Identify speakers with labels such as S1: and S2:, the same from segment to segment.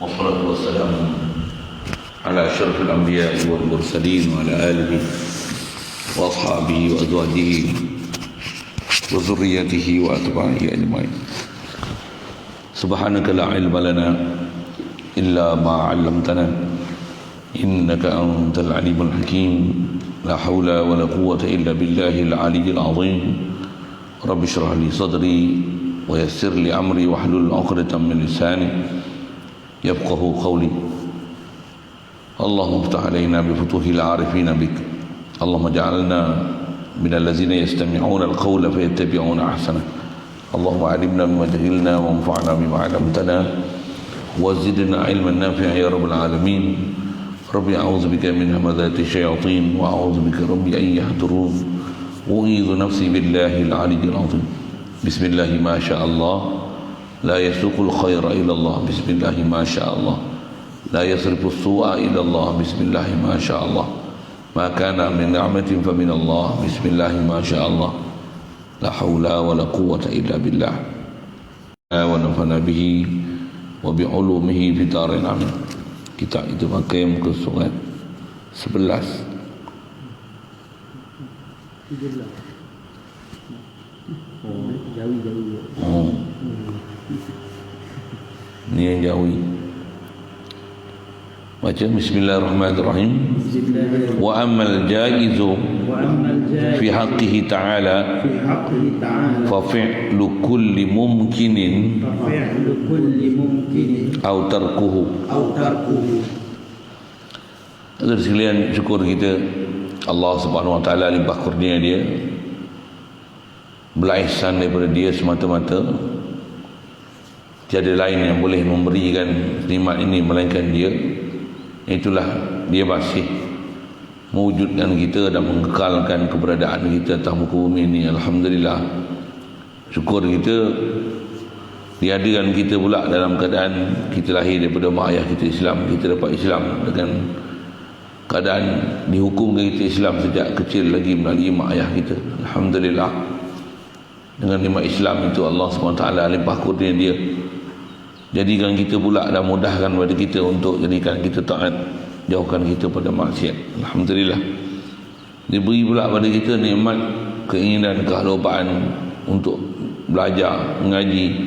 S1: والصلاة والسلام على أشرف الأنبياء والمرسلين وعلى آله وأصحابه وأزواجه وذريته وأتباعه أجمعين. سبحانك لا علم لنا إلا ما علمتنا إنك أنت العليم الحكيم. لا حول ولا قوة إلا بالله العلي العظيم. رب اشرح لي صدري ويسر لي أمري واحلل عقدة من لساني يفقهوا قولي. اللهم افتح علينا بفتوح العارفين بك. اللهم اجعلنا من الذين يستمعون القول فيتبعون أحسنه. اللهم علمنا بما جهلنا وانفعنا بما علمتنا وزدنا علما نافعا يا رب العالمين. ربي أعوذ بك من همزات الشياطين وأعوذ بك ربي أن يحضرون. أعيذ نفسي بالله العلي العظيم. بسم الله ما شاء الله لا يسوق الخير إلى الله. بسم الله ما شاء الله لا يصرف السوء إلى الله. بسم الله ما شاء الله ما كان من نعمة فمن الله. بسم الله ما شاء الله لا حول ولا قوة إلا بالله. ونفعنا به وبعلومه في دارين آمين. Kita itu pakai muka surat 11 Ni yang jawi. Baca Bismillahirrahmanirrahim. Wa ammal jaizu fi haqqihi ta'ala fa fi'lu kulli mumkinin aw tarkuhu. Saudara sekalian, syukur kita Allah Subhanahu wa taala limpah kurnia dia, belah ihsan daripada dia semata-mata. Tiada lain yang boleh memberikan nikmat ini melainkan dia. Itulah dia masih mewujudkan kita dan mengekalkan keberadaan kita atas muka bumi ini. Alhamdulillah, syukur kita diadakan kita pula dalam keadaan kita lahir daripada mak ayah kita Islam. Kita dapat Islam dengan keadaan dihukumkan kita Islam sejak kecil lagi melalui mak ayah kita. Alhamdulillah, dengan nikmat Islam itu Allah SWT limpah kurnia dia, jadikan kita pula dan mudahkan pada kita untuk jadikan kita taat, jauhkan kita pada maksiat. Alhamdulillah, diberi pula pada kita nikmat keinginan, kehalubaan untuk belajar, mengaji,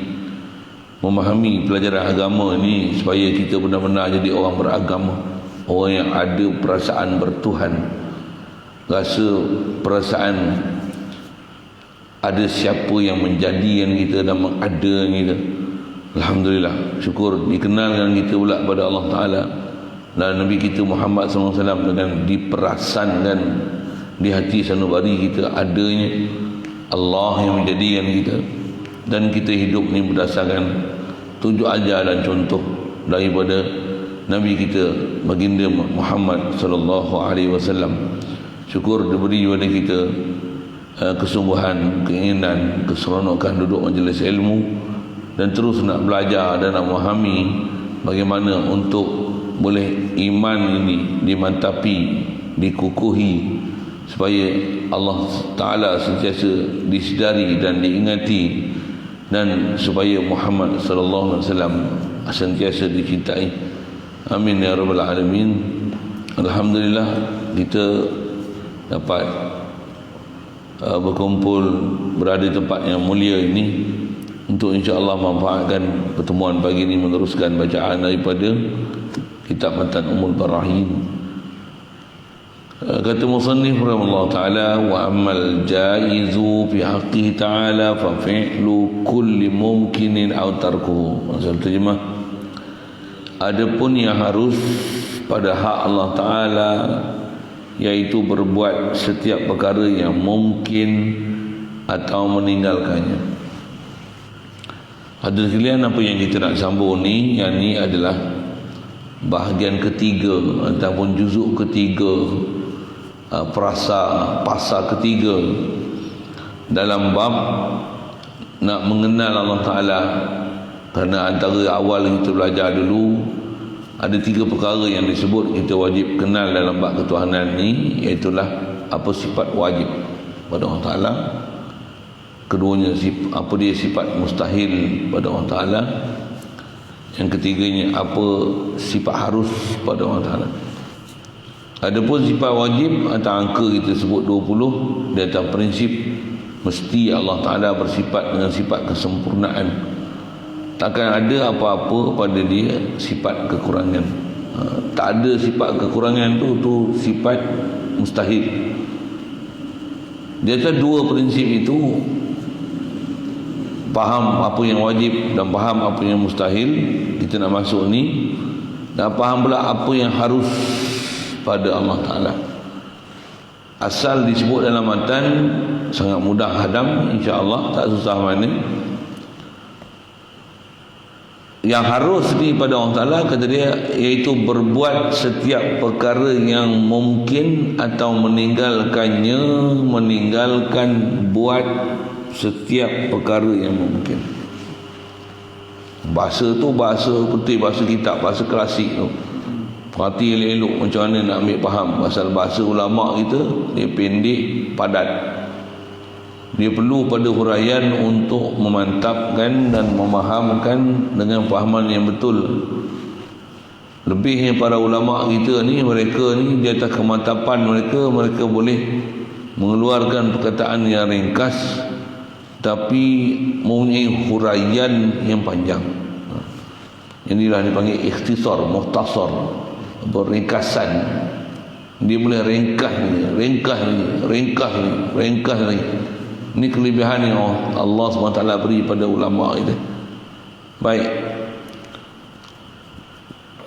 S1: memahami pelajaran agama ini supaya kita benar-benar jadi orang beragama, orang yang ada perasaan bertuhan, rasa perasaan ada siapa yang menjadikan kita dan mengadakan kita. Alhamdulillah, syukur dikenalkan kita pula pada Allah Ta'ala dan Nabi kita Muhammad SAW dengan diperasankan di hati sanubari kita adanya Allah yang menjadikan kita, dan kita hidup ni berdasarkan tunjuk ajar dan contoh daripada Nabi kita baginda Muhammad SAW. Syukur diberi kepada kita kesungguhan, keinginan, keseronokan duduk majlis ilmu dan terus nak belajar dan nak memahami bagaimana untuk boleh iman ini dimantapi, dikukuhi, supaya Allah Ta'ala sentiasa disedari dan diingati, dan supaya Muhammad SAW sentiasa dicintai. Amin ya rabbal alamin. Alhamdulillah, kita dapat berkumpul berada di tempat yang mulia ini untuk insya-Allah manfaatkan pertemuan pagi ini, meneruskan bacaan daripada kitab Matan Ummul Barahin. Kata musannif rahimahullah ta'ala, wa ammal jaizu fi haqqihi ta'ala fa fi'lu kulli mumkinin aw tarkuhu. Maksud terjemah, adapun yang harus pada hak Allah Ta'ala, iaitu berbuat setiap perkara yang mungkin atau meninggalkannya. Hadirin sekalian, apa yang kita nak sambung ni, yang ni adalah bahagian ketiga ataupun juzuk ketiga, pasal ketiga dalam bab nak mengenal Allah Ta'ala. Kerana antara awal kita belajar dulu, ada 3 perkara yang disebut kita wajib kenal dalam bab ketuhanan ni, iaitulah apa sifat wajib pada Allah Ta'ala, keduanya apa dia sifat mustahil pada Allah Ta'ala, Yang ketiganya, apa sifat harus pada Allah Ta'ala. Adapun sifat wajib atas angka kita sebut 20, di atas prinsip mesti Allah Ta'ala bersifat dengan sifat kesempurnaan. Takkan ada apa-apa pada dia sifat kekurangan. Tak ada sifat kekurangan tu sifat mustahil. Di atas dua prinsip itu, faham apa yang wajib dan faham apa yang mustahil, kita nak masuk ni, dan faham pula apa yang harus pada Allah Ta'ala. Asal disebut dalam matan, sangat mudah hadam, insya-Allah, tak susah mana. Yang harus ni pada Allah Ta'ala, kata dia, iaitu berbuat setiap perkara yang mungkin atau meninggalkan buat setiap perkara yang mungkin. Bahasa tu bahasa putih, bahasa kitab, bahasa klasik tu. Perhati elok-elok macam mana nak ambil faham. Pasal bahasa ulama kita, dia pendek, padat. Dia perlu pada huraian untuk memantapkan dan memahamkan dengan fahaman yang betul. Lebihnya para ulama kita ni, mereka ni di atas kemantapan mereka boleh mengeluarkan perkataan yang ringkas tapi mempunyai huraian yang panjang. Inilah dipanggil ikhtisar, muhtasar, ringkasan. Dia boleh ringkas ni. Ini kelebihan yang Allah SWT beri pada ulama itu. Baik.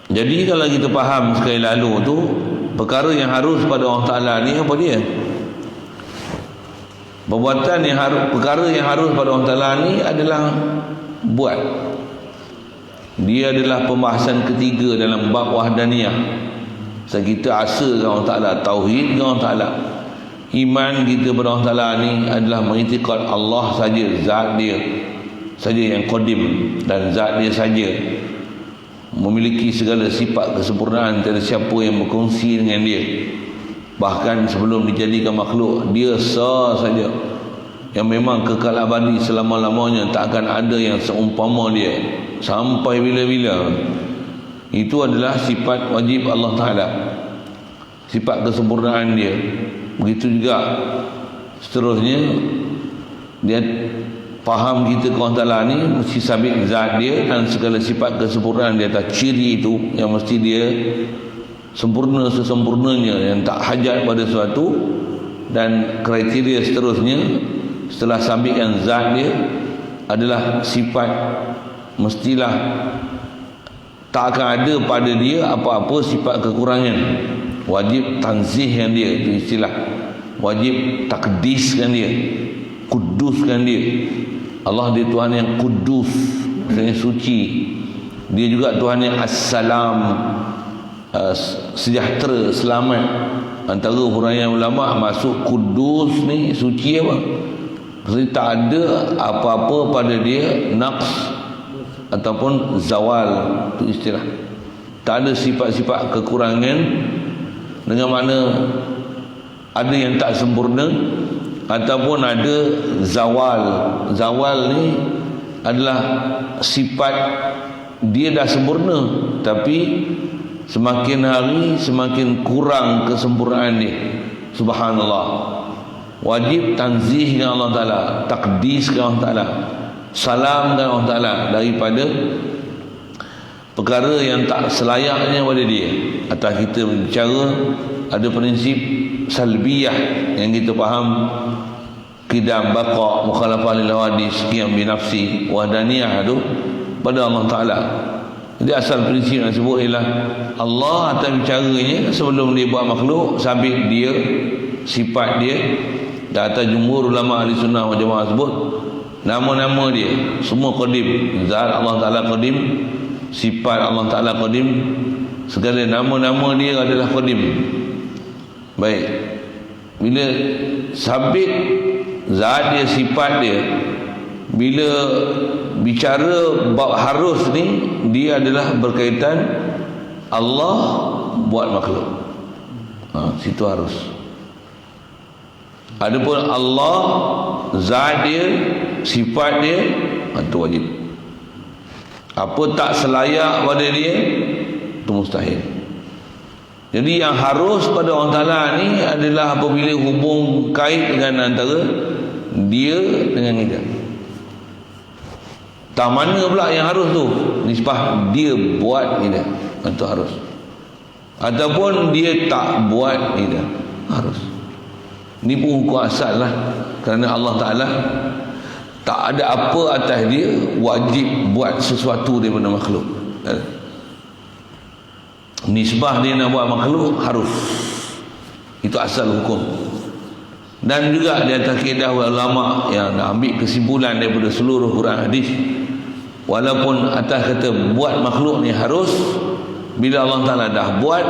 S1: Jadi kalau kita faham sekali lalu tu, perkara yang harus pada Allah Ta'ala ni apa dia? Perbuatan yang harus, perkara yang harus pada Allah Ta'ala ni adalah buat. Dia adalah pembahasan ketiga dalam bab wahdaniyah. So, kita asalkan Allah Ta'ala, tauhid dengan Allah Ta'ala. Iman kita pada Allah Ta'ala ni adalah mengiktikad Allah saja, zat dia saja yang qadim, dan zat dia saja memiliki segala sifat kesempurnaan, tiada siapa yang berkongsi dengan dia. Bahkan sebelum dijadikan makhluk, dia sah saja, yang memang kekal abadi selama-lamanya, tak akan ada yang seumpama dia sampai bila-bila. Itu adalah sifat wajib Allah Ta'ala, sifat kesempurnaan dia. Begitu juga seterusnya, dia faham kita ke Allah Ta'ala ni mesti sabit zat dia dan segala sifat kesempurnaan dia, atas ciri itu yang mesti dia sempurna sesempurnanya, yang tak hajat pada sesuatu. Dan kriteria seterusnya setelah sabitkan zat dia adalah sifat mestilah tak akan ada pada dia apa-apa sifat kekurangan. Wajib tanzihkan dia, itu istilah. Wajib takdiskan dia, kuduskan dia. Allah dia Tuhan yang kudus, maksudnya suci. Dia juga Tuhan yang assalam, sejahtera, selamat. Antara huraian ulama masuk kudus ni suci apa? Maksudnya tak ada apa-apa pada dia naqs ataupun zawal, itu istilah. Tak ada sifat-sifat kekurangan, dengan mana ada yang tak sempurna ataupun ada zawal. Zawal ni adalah sifat dia dah sempurna, tapi semakin hari semakin kurang kesempurnaan dia. Subhanallah. Wajib tanzih dengan Allah Ta'ala, takdis dengan Allah Ta'ala, salam dengan Allah Ta'ala daripada perkara yang tak selayaknya pada dia. Atas kita berbicara, ada prinsip salbiyah yang kita faham, qidam, baqa, mukhalafah lil hawadis, qiyam bi nafsi, wahdaniyah tu pada Allah Ta'ala. Jadi asal prinsip yang sebut ialah Allah atas bicaranya sebelum dia buat makhluk, sabit dia, sifat dia. Dan atas jumhur ulama ahli sunnah wal jamaah sebut nama-nama dia semua qadim. Zat Allah Ta'ala qadim, sifat Allah Ta'ala qadim, segala nama-nama dia adalah qadim. Baik, bila sabit zat dia, sifat dia, bila bicara bab harus ni, dia adalah berkaitan Allah buat makhluk. Situ harus. Adapun Allah zat dia, sifat dia, itu wajib. apa tak selayak pada dia, itu mustahil. Jadi yang harus pada Allah Ta'ala ni adalah apabila hubung kait dengan antara dia dengan kita. Tak mana pula yang harus tu, nisbah dia buat kita, itu harus. Ataupun dia tak buat kita, harus. Ni pun hukum asal lah. Kerana Allah Ta'ala tak ada apa atas dia wajib buat sesuatu daripada makhluk. Nisbah dia nak buat makhluk harus. Itu asal hukum. Dan juga di atas kaedah ulama yang nak ambil kesimpulan daripada seluruh Quran hadis, walaupun atas kata buat makhluk ni harus, bila Allah Ta'ala dah buat,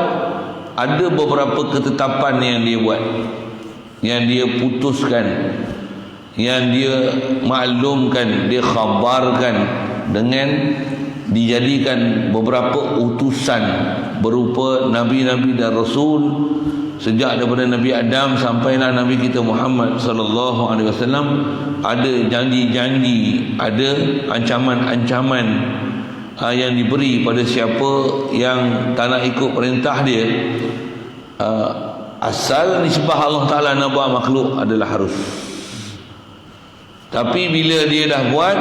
S1: ada beberapa ketetapan yang dia buat, yang dia putuskan, yang dia maklumkan, dia khabarkan dengan dijadikan beberapa utusan berupa Nabi-Nabi dan Rasul, sejak daripada Nabi Adam sampailah Nabi kita Muhammad sallallahu alaihi wasallam. Ada janji-janji, ada ancaman-ancaman yang diberi pada siapa yang tak nak ikut perintah dia. Asal nisbah Allah Ta'ala nak buat makhluk adalah harus. Tapi bila dia dah buat,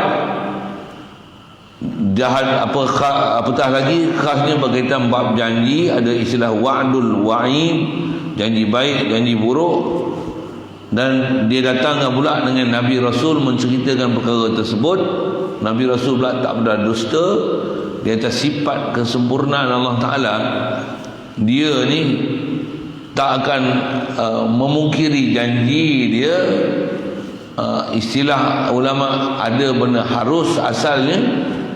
S1: apatah lagi khasnya berkaitan bab janji, ada istilah wa'dul wa'id, janji baik, janji buruk. Dan dia datang pula dengan Nabi Rasul menceritakan perkara tersebut. Nabi Rasul pula tak berdusta. Di atas sifat kesempurnaan Allah Ta'ala, dia ni tak akan memungkiri janji dia. Istilah ulama, ada benda harus asalnya,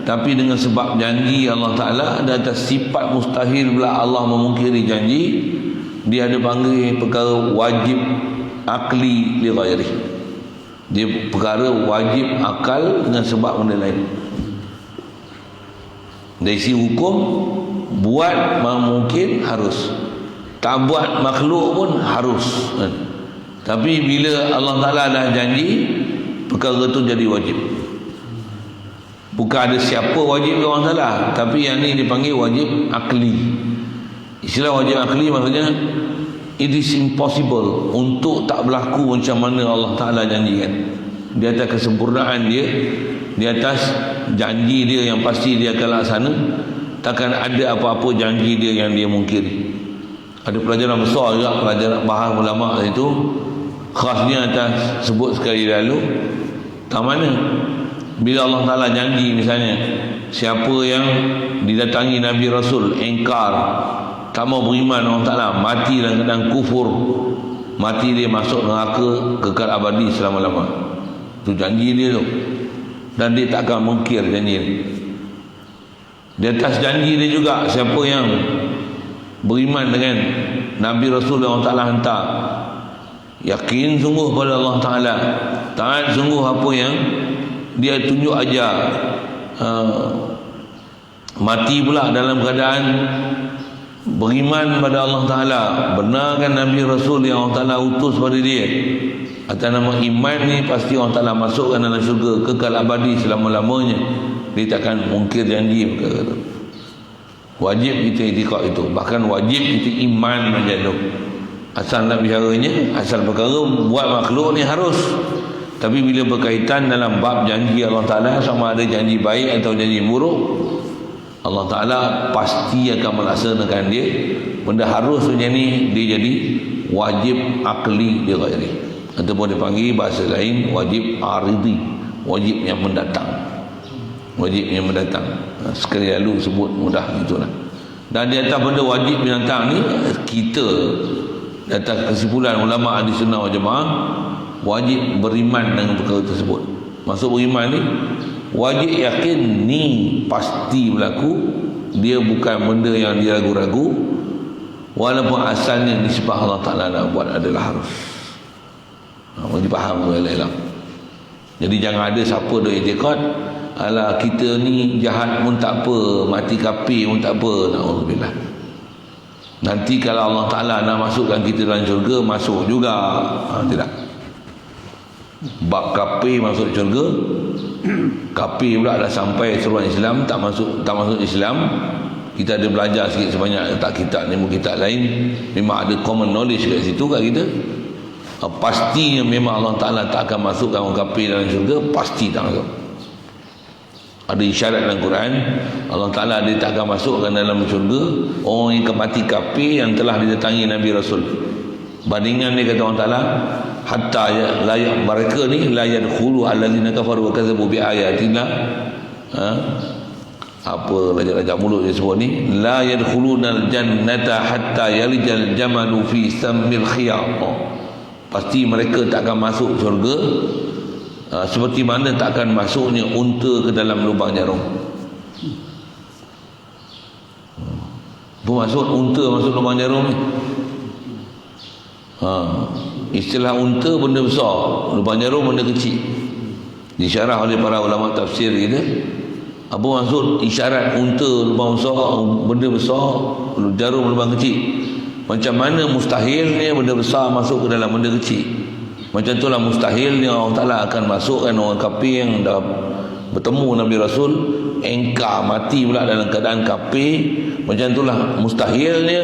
S1: tapi dengan sebab janji Allah Ta'ala, dan atas sifat mustahil pula Allah memungkiri janji, dia ada panggil perkara wajib akli li ghairi. Dia perkara wajib akal dengan sebab benda lain. Dari sisi hukum, buat mungkin harus, tak buat makhluk pun harus. Tapi bila Allah Ta'ala dah janji, perkara tu jadi wajib. Bukan ada siapa wajib ke Allah Ta'ala, tapi yang ni dipanggil wajib akli. Istilah wajib akli maksudnya it is impossible untuk tak berlaku macam mana Allah Ta'ala janjikan. Di atas kesempurnaan dia, di atas janji dia yang pasti dia akan laksana, takkan ada apa-apa janji dia yang dia mungkiri. Ada pelajaran besar juga, pelajaran bahas ulama itu, khasnya atas sebut sekali lalu. Tak mana bila Allah Ta'ala janji, misalnya siapa yang didatangi Nabi Rasul engkar, tak mau beriman Allah Ta'ala, mati dalam keadaan kufur, mati dia masuk neraka kekal abadi selama-lama. Itu janji dia tu, dan dia tak akan mungkir janji dia. Di atas janji dia juga, siapa yang beriman dengan Nabi Rasul yang Allah Ta'ala hantar, yakin sungguh pada Allah Ta'ala, taat sungguh apa yang dia tunjuk ajar, mati pula dalam keadaan beriman pada Allah Ta'ala, benarkan Nabi Rasul yang Allah Ta'ala utus pada dia. Atas nama iman ni pasti Allah Ta'ala masukkan dalam syurga kekal abadi selama-lamanya. Dia takkan mungkir janji perkara itu. Wajib kita itikad itu, bahkan wajib kita iman macam tu. Asal nak bicaranya, asal perkara buat makhluk ni harus. Tapi bila berkaitan dalam bab janji Allah Ta'ala, sama ada janji baik atau janji buruk, Allah Ta'ala pasti akan melaksanakan dia. Benda harus macam ni, dia jadi wajib akli dia ghairi, ataupun dipanggil bahasa lain wajib aridi, wajib yang mendatang. Wajib yang mendatang, sekali lalu sebut mudah gitulah. Dan di atas benda wajib mendatang ni, kita di atas kesimpulan ulama ahli sunnah wal jamaah, wajib beriman dengan perkara tersebut. Maksud beriman ni, wajib yakin ni pasti berlaku, dia bukan benda yang dia ragu-ragu, walaupun asalnya nisbah Allah Ta'ala nak buat adalah harus. Wajib faham tu. Jadi jangan ada siapa duk itikad, alah kita ni jahat pun tak apa, mati kafir pun tak apa, na'udzubillah. Nanti kalau Allah Ta'ala nak masukkan kita dalam syurga, masuk juga. Tidak. Bab kafir masuk syurga, kafir pula dah sampai seruan Islam, tak masuk Islam. Kita ada belajar sikit sebanyak tak kitab ni, kitab lain, memang ada common knowledge kat situ kat kita. Pastinya memang Allah Ta'ala tak akan masukkan orang kafir dalam syurga, pasti tak masuk. Ada isyarat dalam Quran, Allah Ta'ala dia tak akan masukkan dalam syurga orang yang mati kafir yang telah didatangi Nabi Rasul. Bandingan dia kata Allah Ta'ala, hatta layak mereka ni la yadkhulu allazina kafaru wa kadzabu bi ayatina. Apa raja-raja mulut dia sebut ni, la yadkhulunal jannata hatta yalijal jamalu fi sammil khiyat. Pasti mereka tak akan masuk syurga seperti mana tak akan masuknya unta ke dalam lubang jarum. Apa maksud unta masuk lubang jarum ni? Istilah unta benda besar, lubang jarum benda kecil. Disyarah oleh para ulama tafsir kita. Apa maksud isyarat unta lubang besar, benda besar, jarum lubang kecil? Macam mana mustahilnya benda besar masuk ke dalam benda kecil, macam itulah mustahilnya Allah Ta'ala akan masukkan orang kafir yang dah bertemu Nabi Rasul, engkar mati pula dalam keadaan kafir. Macam itulah mustahilnya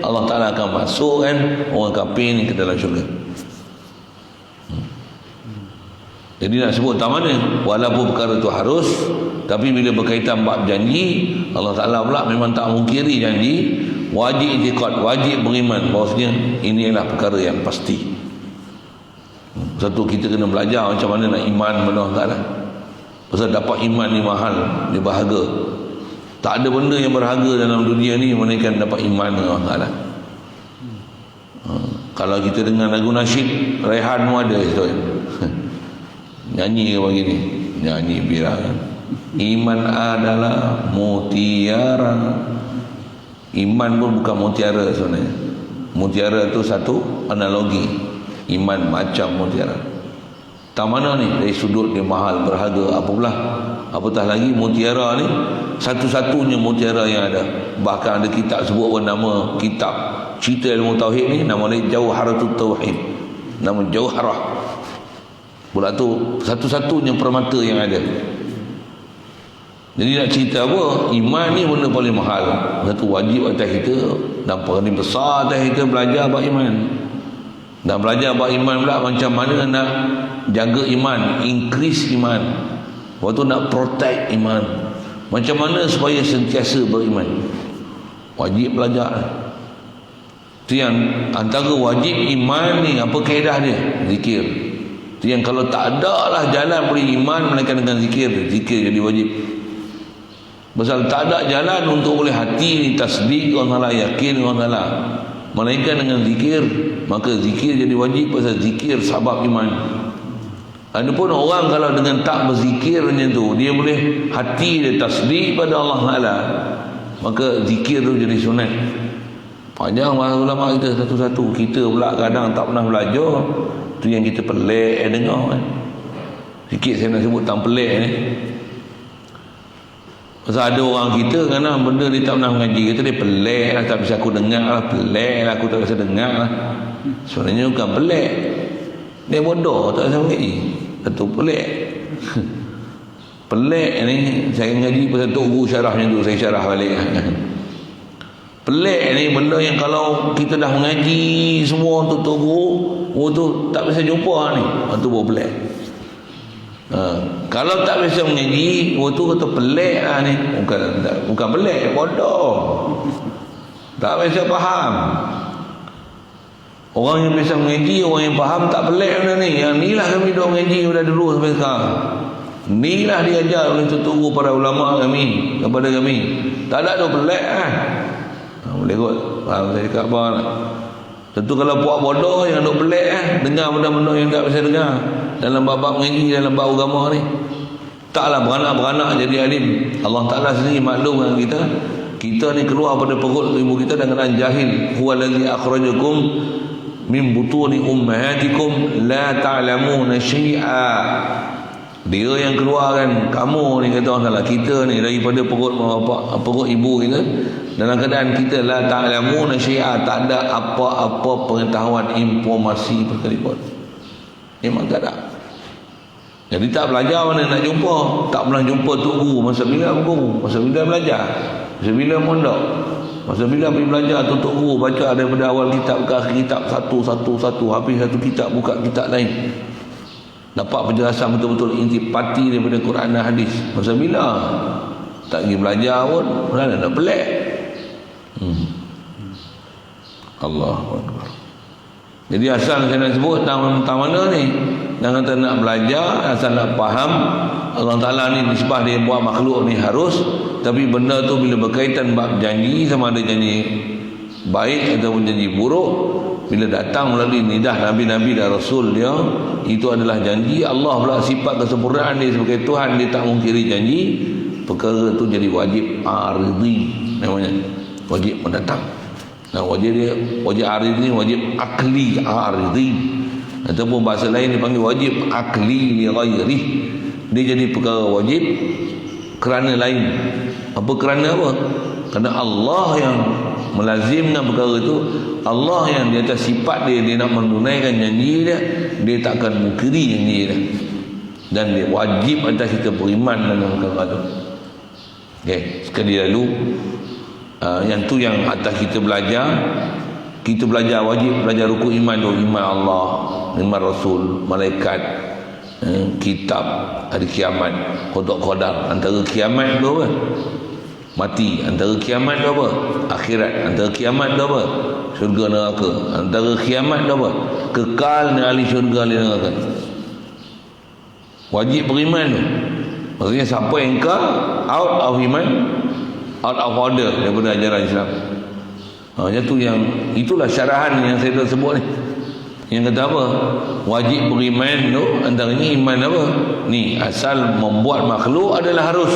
S1: Allah Ta'ala akan masukkan orang kafir ni ke dalam syurga. Jadi nak sebut tak mana, walaupun perkara itu harus, tapi bila berkaitan bab janji, Allah Ta'ala pula memang tak mungkiri janji. Wajib i'tiqad, wajib beriman bahawasanya ini adalah perkara yang pasti. Satu, kita kena belajar macam mana nak iman kepada Allah Ta'ala. Pasal dapat iman ni mahal, dia berharga. Tak ada benda yang berharga dalam dunia ni melainkan dapat iman dengan Allah Ta'ala. Kalau kita dengar lagu nasyid, Rehan pun ada situ. Nyanyi ke begini, nyanyi bilangan. Iman adalah mutiara. Iman pun bukan mutiara sebenarnya. Mutiara tu satu analogi. Iman macam mutiara. Tak mana ni, dari sudut dia mahal, berharga, apa pula. Apatah lagi mutiara ni satu-satunya mutiara yang ada. Bahkan ada kitab sebut pun nama kitab cerita ilmu tauhid ni, nama dia Jauharatut Tauhid. Nama Jauharah. Pula tu satu-satunya permata yang ada. Jadi nak cerita apa? Iman ni benda paling mahal. Satu wajib atas kita, dan paling besar atas kita belajar bab iman. Dan belajar bab iman pula macam mana nak jaga iman, increase iman. Waktu nak protect iman, macam mana supaya sentiasa beriman. Wajib belajar. Itu yang antara wajib iman ni, apa kaedah dia? Zikir. Itu yang kalau tak ada lah jalan beriman melainkan dengan zikir. Zikir jadi wajib. Pasal tak ada jalan untuk oleh hati ni tasdik Allah Ta'ala, yakin Allah Ta'ala, melainkan dengan zikir. Maka zikir jadi wajib, pasal zikir sebab iman. Adapun orang kalau dengan tak berzikir macam tu, dia boleh hati dia tasdik pada Allah Ta'ala, maka zikir tu jadi sunat. Panjang bahasa ulama kita satu-satu. Kita pula kadang tak pernah belajar. Tu yang kita pelik dengar kan. Sikit saya nak sebut tentang pelik ni. Pasal ada orang kita kadang benda dia tak pernah mengaji, kata dia pelik lah, tak bisa aku dengar lah, pelik lah, aku tak bisa dengar lah. Sebenarnya bukan pelik, dia bodoh, tak bisa mengaji. Satu pelik. Pelik ni saya ngaji pasal Tok Guru syarah macam tu, saya syarah balik. Pelik ni benda yang kalau kita dah mengaji semua untuk Tok Guru tu tak bisa jumpa ni, itu baru pelik. Kalau tak biasa mengaji, waktu kata pelik lah ni. Bukan pelik, bodoh. Tak biasa faham. Orang yang biasa mengaji, orang yang faham tak pelik benda ni. Yang ni lah kami duk mengaji dah dulu sampai sekarang. Ni lah diajar oleh tutup para ulama kami kepada kami. Tak ada tu pelik kan. Boleh kot. Faham saya cakap apa lah. Tentu kalau buat bodoh yang duk pelik dengar benda-benda yang tak bisa dengar dalam bab-bab mengaji, dalam bab agama ni, taklah beranak-beranak jadi alim. Allah Ta'ala sendiri maklum dengan kita. Kita ni keluar pada perut ibu kita dengan jahil. Huwallazi akhrajakum min butuni ummahatikum la ta'lamuna syai'a. Dia yang keluarkan kamu ni, kata Allah Ta'ala, kita ni daripada perut bapak, perut ibu kita, dalam keadaan kita la ta'lamuna syai'a, tak ada apa-apa pengetahuan, informasi sekalipun. Memang tak ada. Jadi tak belajar mana nak jumpa. Tak pernah jumpa Tok Guru. Masa bila guru? Masa bila belajar? Masa bila mondok? Masa bila pergi belajar Tok Guru baca daripada awal kitab ke akhir kitab satu. Habis satu kitab buka kitab lain. Dapat penjelasan betul-betul intipati daripada Quran dan hadis. Masa bila? Tak pergi belajar pun. Mana nak pelik? Allahu Akbar. Jadi asal saya nak sebut tentang mana ni? Dan kata nak belajar, asal nak faham Allah Ta'ala ni nisbah dia buat makhluk ni harus. Tapi benda tu bila berkaitan bab janji, sama ada janji baik ataupun janji buruk, bila datang melalui nidah Nabi-Nabi dan Rasul dia, itu adalah janji. Allah pula sifat kesempurnaan dia sebagai Tuhan, dia tak mungkiri janji. Perkara tu jadi wajib aridhi namanya, wajib mendatang. Nah, wajib aridhi, wajib akli aridhi, ataupun bahasa lain dipanggil wajib akli li ghairi. Dia jadi perkara wajib kerana lain. Apa kerana apa? Kerana Allah yang melazimkan perkara itu. Allah yang di atas sifat dia, dia nak menunaikan janji dia, dia tak akan mungkiri janji dia. Dan dia wajib atas kita beriman dalam perkara itu. Okey, sekali lalu yang tu yang atas kita belajar. Kita belajar wajib belajar rukun iman tu, iman Allah, iman Rasul, malaikat, kitab, hari kiamat, qada, antara kiamat tu apa? Mati. Antara kiamat tu apa? Akhirat. Antara kiamat tu apa? Syurga neraka. Antara kiamat tu apa? Kekal dengan ahli syurga, ahli neraka. Wajib beriman tu. Maksudnya siapa yang kekal out of iman, out of order daripada ajaran Islam. Itulah syarahan yang saya dah sebut ni. Yang kata apa? Wajib beriman tu antaranya iman apa? Ni asal membuat makhluk adalah harus.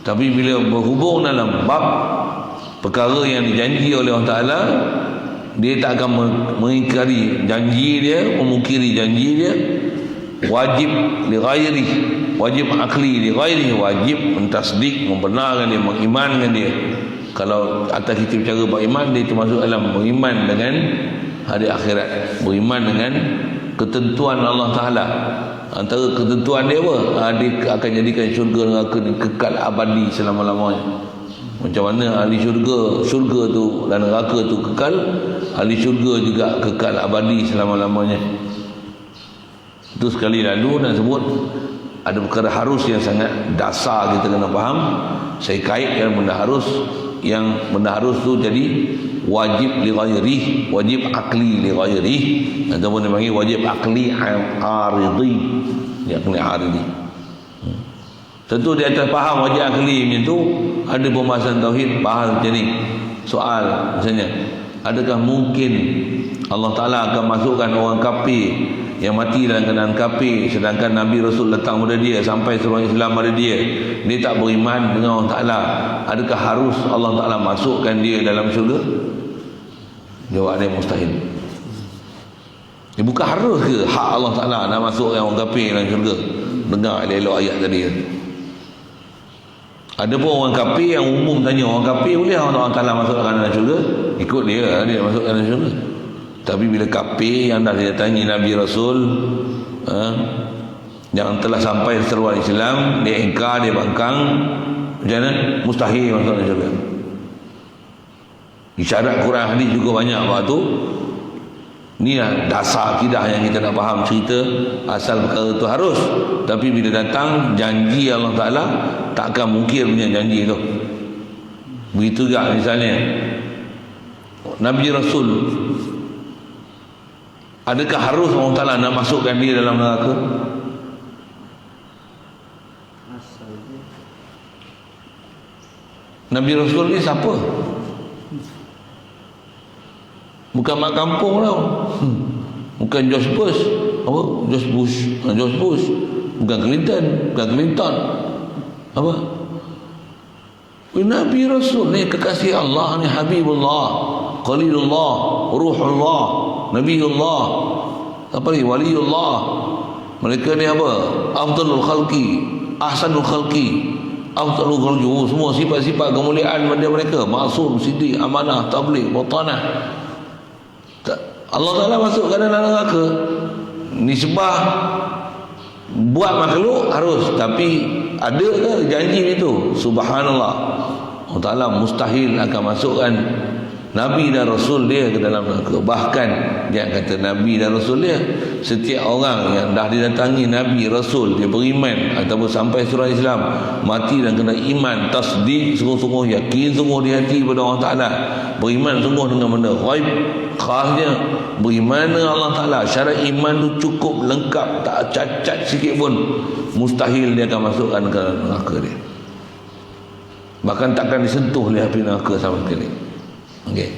S1: Tapi bila berhubung dalam bab perkara yang dijanji oleh Allah Ta'ala, dia tak akan mengingkari janji dia, memungkiri janji dia. Wajib li ghairi, wajib akli li ghairi, wajib mentasdik, membenarkan dia, mengimankan dia. Kalau atas kita bicara beriman, dia termasuk dalam beriman dengan hari akhirat, beriman dengan ketentuan Allah Ta'ala. Antara ketentuan dia apa? Dia akan jadikan syurga neraka ni kekal abadi selama-lamanya. Macam mana ahli syurga tu dan neraka tu kekal, ahli syurga juga kekal abadi selama-lamanya. Itu sekali lalu dan sebut ada perkara harus yang sangat dasar kita kena faham. Saya kaitkan benda harus, yang benda harus tu jadi wajib li ghairi, wajib akli li ghairi, ataupun dipanggil wajib akli aridhi. Dia akli aridhi. Tentu di atas faham wajib akli macam tu ada pembahasan tauhid, bahas macam ni. Soal misalnya, adakah mungkin Allah Ta'ala akan masukkan orang kafir yang mati dalam keadaan kafir, sedangkan Nabi Rasul datang pada dia, sampai seluruh Islam pada dia, dia tak beriman dengan Allah Ta'ala, adakah harus Allah Ta'ala masukkan dia dalam syurga? Jawab dia mustahil. Dia bukan harus ke hak Allah Ta'ala nak masukkan orang kafir dalam syurga? Dengar elok-elok ayat tadi. Ada pun orang kafir yang umum tanya, orang kafir boleh Allah Ta'ala masukkan dalam syurga? Ikut dia, dia masukkan dalam syurga. Tapi bila kafir yang dah didatangi Nabi Rasul, yang telah sampai seruan Islam, dia ingkar, dia bangkang, macam mana? Mustahil masuk dalam syurga. Isyarat Quran hadis juga banyak waktu. Inilah dasar akidah yang kita nak faham cerita asal perkara itu harus. Tapi bila datang janji Allah Ta'ala, tak akan mungkir punya janji itu. Begitu juga misalnya Nabi Rasul, adakah harus Allah Ta'ala nak masukkan dia dalam neraka? Nabi Rasul ni siapa? Bukan mak kampung tau. Bukan George Bush. Apa? George Bush. Bukan Clinton. Apa? Nabi Rasul ni kekasih Allah ni, Habibullah, Khalilullah, Ruhullah, Nabiullah, apa ni, Waliullah. Mereka ni apa? Afdalul khalqi, ahsanul khalqi, afdalul khalqi. Semua sifat-sifat kemuliaan pada mereka. Maksum, siddiq, amanah, tabligh, batanah. Allah Ta'ala masukkan dalam neraka. Nisbah Buat makhluk harus, tapi ada ke janji itu? Subhanallah, Allah Ta'ala mustahil akan masukkan Nabi dan Rasul dia ke dalam neraka. Bahkan dia kata Nabi dan Rasul dia, setiap orang yang dah didatangi Nabi Rasul, dia beriman ataupun sampai surah Islam, mati dan kena iman, tasdik sungguh-sungguh, yakin sungguh di hati pada Allah Ta'ala, beriman sungguh dengan benda ghaib, khasnya beriman dengan Allah Ta'ala, syarat iman tu cukup lengkap, tak cacat sikit pun, mustahil dia akan masukkan ke neraka dia. Bahkan takkan disentuh oleh api neraka sama sekali. Okey,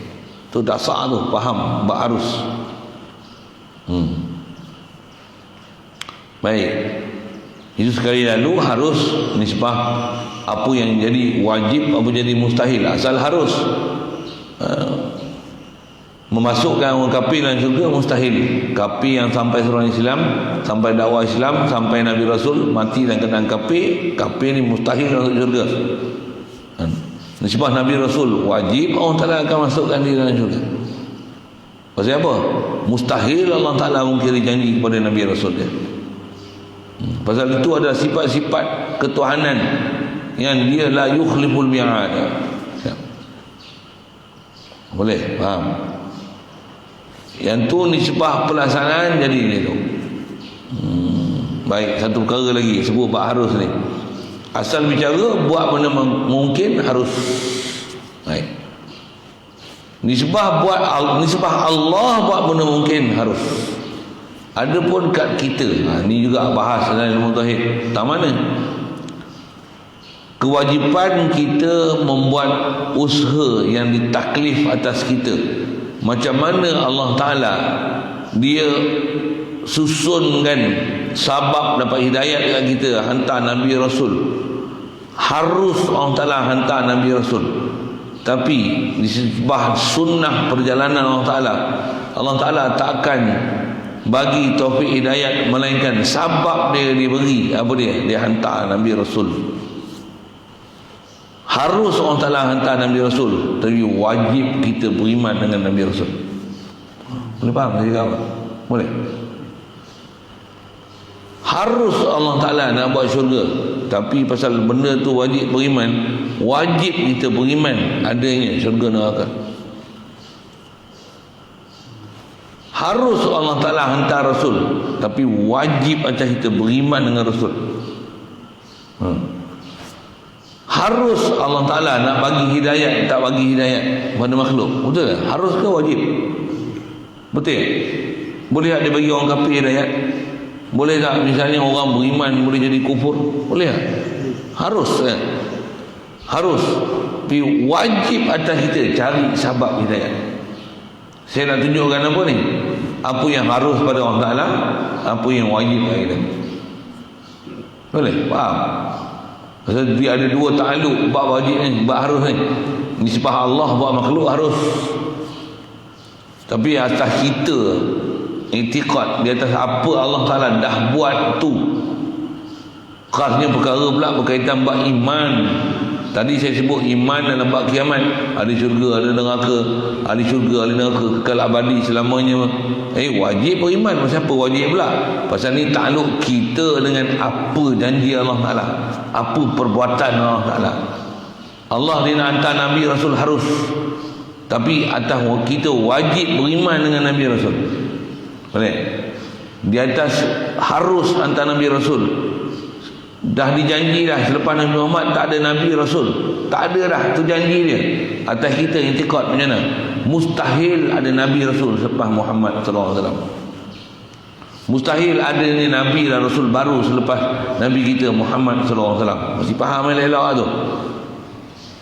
S1: tu dah sah tu, faham bab harus. Baik, itu sekali lalu harus nisbah apa yang jadi wajib, apa jadi mustahil. Asal harus memasukkan orang kafir dalam syurga mustahil. Kafir yang sampai surah Islam, sampai dakwah Islam, sampai Nabi Rasul, mati dan kena kafir, kafir ni mustahil masuk syurga. Nisbah Nabi Rasul wajib, Allah Ta'ala akan masukkan dia dalam syurga. Pasal apa? Mustahil Allah Ta'ala mungkiri janji kepada Nabi Rasul dia. Pasal itu adalah sifat-sifat ketuhanan yang dia la yukhliful mi'ad. Boleh faham? Yang tu nisbah pelaksanaan jadi ni tu. Baik, satu perkara lagi sebut bab harus ni. Asal bicara buat benda mungkin harus. Baik. Nisbah Allah buat benda mungkin harus. Adapun kat kita, ni juga bahas dalam ilmu tauhid. Tak mana? Kewajipan kita membuat usaha yang ditaklif atas kita. Macam mana Allah Ta'ala dia susunkan sabab dapat hidayat dekat kita, hantar Nabi Rasul. Harus Allah Ta'ala hantar Nabi Rasul, tapi disebab sunnah perjalanan Allah Ta'ala takkan bagi taufik hidayat melainkan sabab dia diberi. Apa dia hantar Nabi Rasul. Harus Allah Ta'ala hantar Nabi Rasul, tapi wajib kita beriman dengan Nabi Rasul. Boleh faham saya cakap? Boleh? Harus Allah Ta'ala nak buat syurga, tapi pasal benda tu wajib beriman, wajib kita beriman adanya syurga neraka. Harus Allah Ta'ala hantar Rasul, tapi wajib atas kita beriman dengan Rasul. Harus Allah Ta'ala nak bagi hidayat, tak bagi hidayat pada makhluk. Betul tak? Harus ke wajib? Betul? Boleh tak dia bagi orang kafir hidayat? Boleh tak misalnya orang beriman boleh jadi kufur? Boleh tak? Harus kan? Harus. Tapi wajib atas kita cari sebab hidayat. Saya nak tunjukkan apa ni? Apa yang harus pada Allah Ta'ala, apa yang wajib pada kita. Boleh? Faham? Pasal dia ada dua ta'aluk, bab wajib ni, bab harus ni. Nisbah Allah buat makhluk harus. Tapi atas kita i'tiqad di atas apa Allah Ta'ala dah buat tu. Khasnya perkara pula berkaitan bab iman. Tadi saya sebut iman dalam bab kiamat, ada syurga, ada neraka, ada syurga, ada neraka, kekal abadi selamanya. Wajib beriman. Pasal apa wajib pula? Pasal ni takluk kita dengan apa janji Allah Ta'ala, apa perbuatan Allah Ta'ala. Allah dia nak hantar Nabi Rasul harus, tapi atas kita wajib beriman dengan Nabi Rasul. Boleh? Di atas harus hantar Nabi Rasul, dah dijanji dah selepas Nabi Muhammad tak ada Nabi Rasul, tak ada dah, tu janji dia. Atas kita i'tiqad macam mana? Mustahil ada Nabi Rasul selepas Muhammad SAW. Mustahil ada ni Nabi dan Rasul baru selepas Nabi kita Muhammad SAW. Mesti faham elok-elok tu.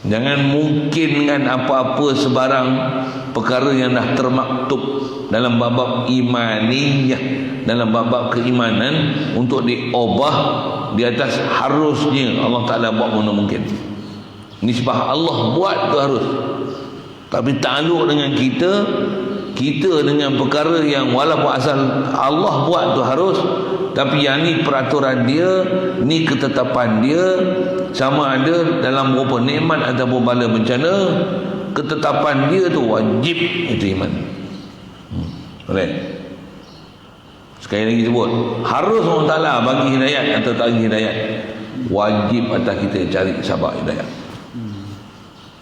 S1: Jangan mungkinkan apa-apa sebarang perkara yang dah termaktub dalam bab-bab imaniyah, dalam bab-bab keimanan untuk diubah di atas harusnya Allah Ta'ala buat mana mungkin. Nisbah Allah buat tu harus, tapi takluk dengan kita dengan perkara yang walaupun asal Allah buat tu harus, tapi yang ni peraturan dia, ni ketetapan dia, sama ada dalam berupa nikmat ataupun bala bencana, ketetapan dia tu wajib itu iman. Boleh? Sekali lagi sebut, harus Allah Ta'ala bagi hidayat atau tak bagi hidayat. Wajib atas kita cari sabar hidayat.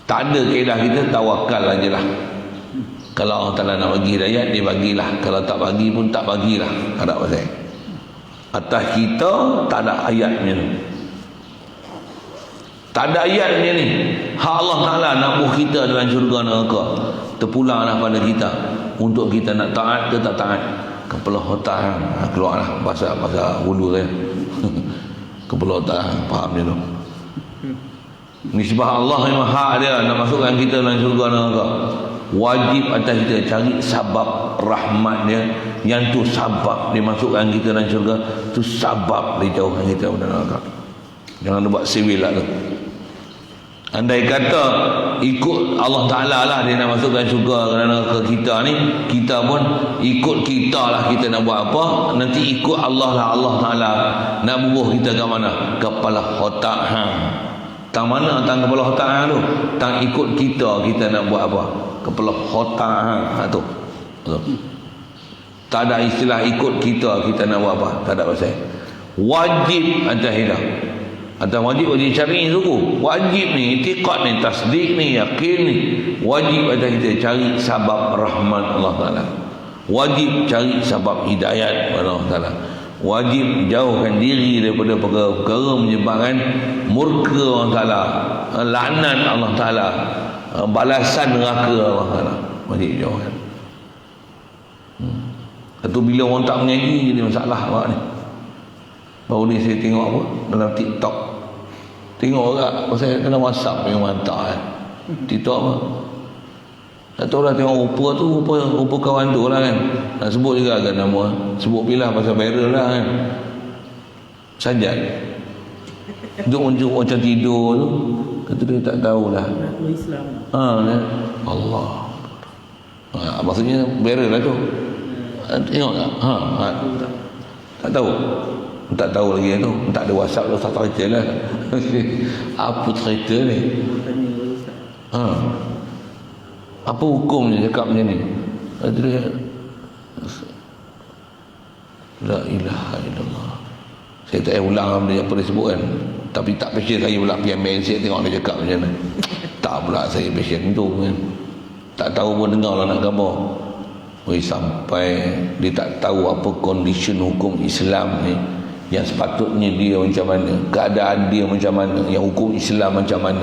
S1: Tak ada kaedah kita, tawakal aja lah. Kalau Allah Ta'ala nak bagi hidayat, dia bagilah. Kalau tak bagi pun tak bagilah. Tak ada pasal. Atas kita tak ada ayatnya ni. Tak ada ayatnya ni. Hak Allah Ta'ala nak buh kita dalam syurga neraka, terpulanglah pada kita untuk kita nak taat ke tak taat. Kepala otak keluarlah bahasa hulu saya. Kepala otak faham dia tu. Nisbah Allah memang hak dia nak masukkan kita dalam syurga neraka. Wajib atas kita cari sabab rahmat dia, yang tu sabab dia masukkan kita dalam syurga, tu sabab dia jauhkan kita dari neraka. Jangan buat sivil lah tu. Andai kata ikut Allah Ta'ala lah dia nak masukkan syurga kerana kita ni, kita pun ikut kita lah kita nak buat apa, nanti ikut Allah lah. Allah Ta'ala nak bubuh kita ke mana? Kepala otak hang. Tang mana tang kepala otak hang tu? Tang ikut kita nak buat apa? Kepala otak hang tu. Tak ada istilah ikut kita nak buat apa. Tak ada pasal. Wajib atas hidup. Atau wajib cari suku. Wajib ni, i'tiqad ni, tasdik ni, yakin ni. Wajib ada kita cari sabab rahmat Allah Ta'ala. Wajib cari sabab hidayat Allah Ta'ala. Wajib jauhkan diri daripada perkara-perkara menyebabkan murka Allah Ta'ala, laknat Allah Ta'ala, balasan neraka Allah Ta'ala. Wajib jauhkan. Atau bila orang tak mengaji jadi masalah awak ni. Baru ni saya tengok apa dalam TikTok. Tengok orang pasal kena WhatsApp yang mantap TikTok apa. Tak tahu lah, tengok rupa kawan tu lah kan. Nak sebut juga kan nama. Sebut pilih pasal viral lah kan. Sajad duduk macam tidur tu. Kata dia tak tahulah. Allah. Maksudnya viral lah tu. Tengok tak? Tak tahu. Tak tahu lagi tu. Tak ada WhatsApp tu, tak cerita lah. Apa cerita ni? Apa hukumnya cakap macam ni? Dia la ilaha illallah. Saya tak payah ulang apa dia sebut kan. Tapi tak passion saya pula pergi ambil handset tengok dia cakap macam mana. Tak pula saya passion tu kan. Tak tahu pun dengar lah nak gambar. Sampai dia tak tahu apa condition hukum Islam ni, yang sepatutnya dia macam mana, keadaan dia macam mana, yang hukum Islam macam mana,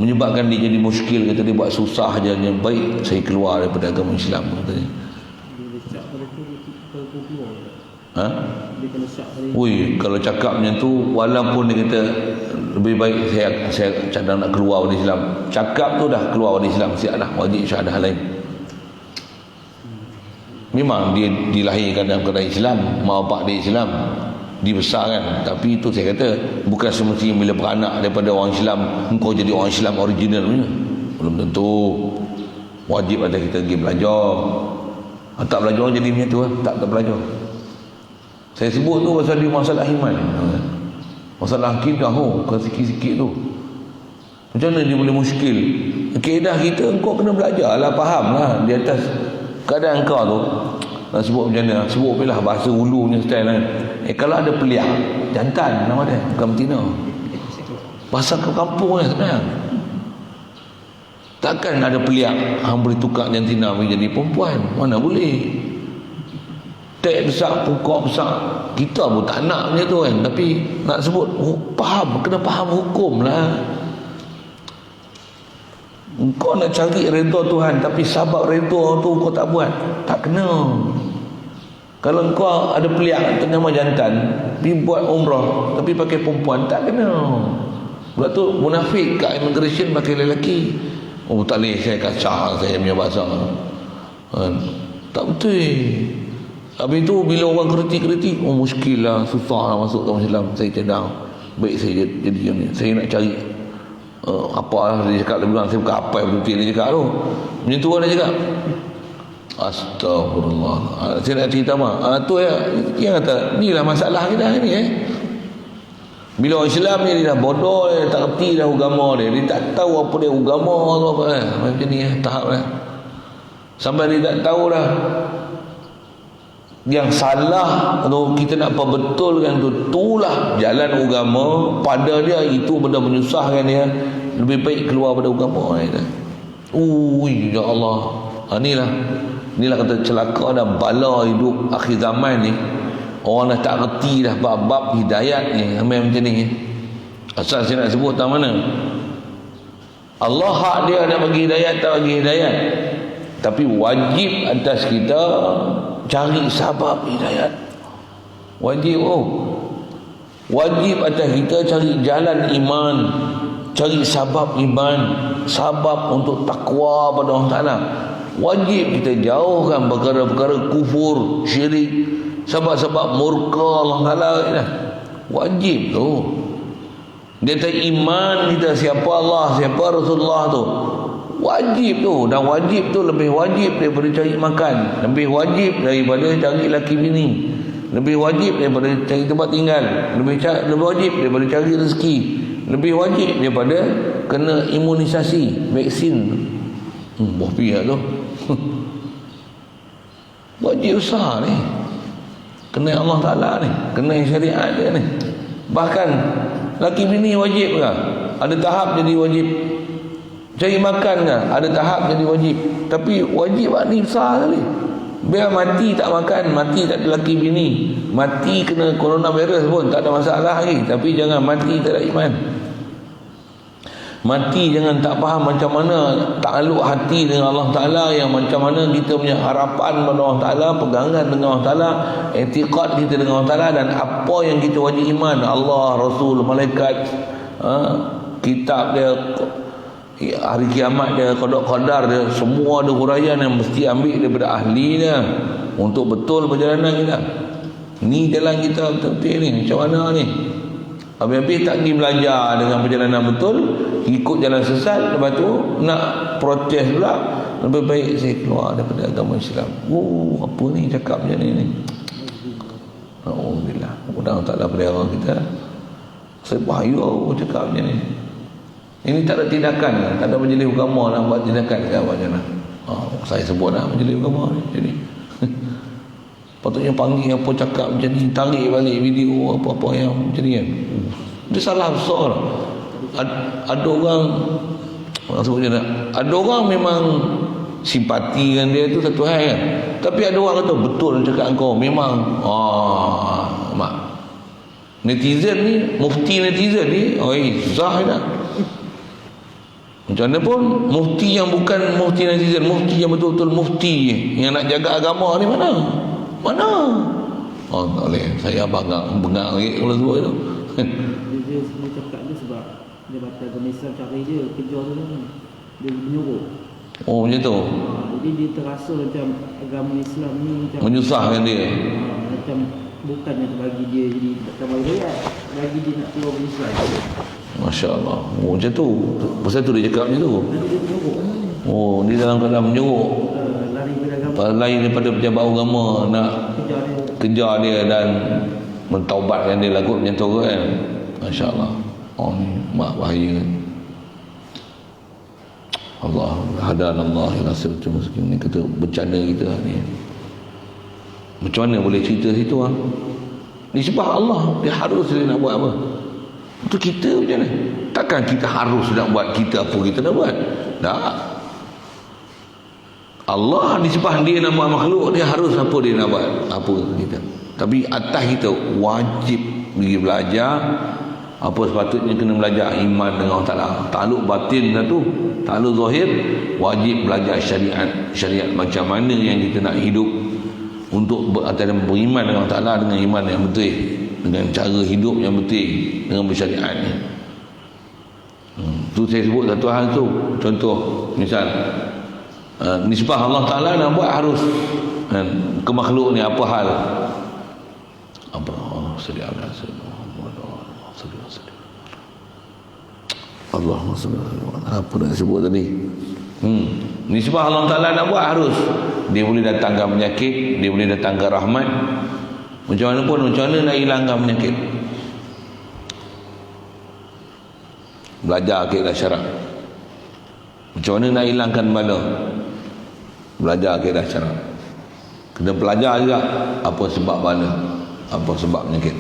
S1: menyebabkan dia jadi muskil. Kata dia buat susah je. Yang baik saya keluar daripada agama Islam, katanya. Kalau cakap macam tu, walaupun dia kata lebih baik saya cadang nak keluar dari Islam, cakap tu dah keluar dari Islam, siap dah wajib syahadah lain. Memang dia dilahirkan dalam keadaan Islam, mak bapak dia Islam, dibesarkan. Tapi itu saya kata bukan semestinya bila beranak daripada orang Islam engkau jadi orang Islam original punya. Belum tentu. Wajib ada kita pergi belajar. Tak belajar jadi macam tu lah. Tak belajar. Saya sebut tu pasal dia masalah iman, masalah akidah sikit-sikit tu. Macam mana dia boleh muskil? Kaedah kita engkau kena belajar lah, faham lah di atas keadaan kau tu. Nak sebut macam mana? Sebut pilih bahasa ulunya style kan. Kalau ada peliak jantan nama dia, bukan betina. Bahasa ke kampung ni sebenarnya. Takkan ada peliak hang boleh tukar jantina menjadi perempuan. Mana boleh? Tek besar, pokok besar. Kita pun tak nak macam tu kan. Tapi nak sebut faham, kena faham hukum lah. Kau nak cari redha Tuhan, tapi sebab redha tu kau tak buat, tak kena. Kalau kau ada peliak nama jantan, pergi buat umrah tapi pakai perempuan, tak kena. Sebab tu munafik kat immigration pakai lelaki. Tak boleh, saya kacau saya punya bahasa. Tak betul. Habis tu bila orang kritik, muskil lah, susah lah masuk ke Islam. Saya cadang, baik saya jadi macam ni. Saya nak cari apa lah dia cakap lebih kurang. Saya bukan apa yang betul dia cakap tu. Macam tu dia cakap. Astagfirullah. Saya nak cerita tu ya, yang kata ni lah masalah kita ni Bila orang Islam ni dia dah bodoh, dia tak kerti dah agama dia. Dia tak tahu apa dia agama tu apa macam ni tahap lah. Sampai dia tak tahu dah Yang salah tu kita nak perbetulkan tu, itulah jalan agama. Pada dia itu benda menyusahkan dia, lebih baik keluar pada agama dia. Ya Allah. Inilah kata celaka dan bala hidup akhir zaman ni. Orang dah tak reti dah bab-bab hidayat ni, ramai macam ni. Asal saya nak sebut tak mana, Allah hak dia nak bagi hidayat, tak bagi hidayat, tapi wajib atas kita cari sabab hidayat. Wajib atas kita cari jalan iman, cari sabab iman, sabab untuk takwa pada Allah Ta'ala. Wajib kita jauhkan perkara-perkara kufur, syirik, sebab-sebab murka Allah Ta'ala. Wajib tu. Dia kata iman kita, siapa Allah, siapa Rasulullah tu wajib tu. Dan wajib tu lebih wajib daripada cari makan, lebih wajib daripada cari laki bini, lebih wajib daripada cari tempat tinggal, lebih wajib daripada cari rezeki, lebih wajib daripada kena imunisasi, vaksin. Buah pihak tu wajib besar ni, kena Allah Ta'ala ni, kena syariat dia ni. Bahkan laki bini wajib ke? Ada tahap jadi wajib. Cari makan ke? Ada tahap jadi wajib. Tapi wajib ni besar sekali. Biar mati tak makan, mati tak ada laki bini, mati kena coronavirus pun tak ada masalah lagi. Tapi jangan mati tak ada iman. Mati jangan tak faham macam mana takluk hati dengan Allah Ta'ala, yang macam mana kita punya harapan pada Allah Ta'ala, pegangan dengan Allah Ta'ala, etiqad kita dengan Allah Ta'ala, dan apa yang kita wajib iman, Allah, Rasul, malaikat, kitab dia, hari kiamat dia, qada-qadar dia, semua ada huraian yang mesti ambil daripada ahlinya untuk betul perjalanan kita. Ni jalan kita betul-betul ni, macam mana ni? Habis-habis tak pergi belajar dengan perjalanan betul, ikut jalan sesat, lepas tu nak protes pula. Lebih baik saya keluar daripada agama Islam. Apa ni cakap macam ni? Alhamdulillah, mudah-mudahan tak ada pelihara kita. Saya bahaya cakap macam ni. Ini tak ada tindakan, tak ada majlis agama nak buat tindakan ke apa macam mana? Saya sebut lah majlis agama ni. Jadi patutnya panggil apa cakap macam ni, tarik balik video apa-apa yang macam ni kan. Dia salah besar. Ada orang ada orang memang simpati dengan dia tu satu hal kan. Tapi ada orang kata betul cakap kau, memang mak netizen ni, mufti netizen ni, susah dah. Macam mana pun mufti yang bukan mufti netizen, mufti yang betul-betul mufti yang nak jaga agama ni mana? Tak boleh. Saya bengak lagi kalau sebut itu.
S2: Dia cakap dia sebab dia batal agama Islam, cara dia kerja tu kan, dia menyuruh.
S1: Macam tu.
S2: Jadi dia terasa macam agama Islam ni macam
S1: menyusahkan dia.
S2: Macam bukannya bagi dia jadi tambah hidayat, bagi dia nak keluar dari Islam.
S1: Masya Allah. Macam tu. Pasal tu dia cakap macam tu. Dia dalam keadaan menyuruh, lari daripada pejabat agama, nak kejar dia dan mentaubatkan dia lagu macam tu kan. Masya Allah. Ni mak bahaya. Allah hadan Allah ila siratal mustaqim. Ni kata bercanda kita ni. Macam mana boleh cerita situ Nisbah Allah, dia harus dia nak buat apa? Itu kita macam mana? Takkan kita harus nak buat kita apa kita nak buat? Tak. Allah nisbah dia nak buat makhluk, dia harus apa dia nak buat? Apa kita? Tapi atas kita wajib pergi belajar apa sepatutnya kena belajar iman dengan Allah Ta'ala. Takluk batin dah tu, takluk zahir, wajib belajar syariat macam mana yang kita nak hidup untuk antara beriman dengan Allah Ta'ala dengan iman yang betul, dengan cara hidup yang betul, dengan bersyariat ni. Tu saya sebut satu hal tu. Contoh misal nisbah Allah Ta'ala nak buat harus ke makhluk ni apa hal? Allahumma salli ala apa nak sebut tadi? Nisbah Allah Ta'ala nak buat harus. Dia boleh datangkan penyakit, dia boleh datangkan rahmat. Macam mana pun, macam mana nak hilangkan penyakit? Belajar akidah syarak. Macam mana nak hilangkan bala? Belajar akidah syarak. Kena belajar juga apa sebab bala, apa sebab penyakit.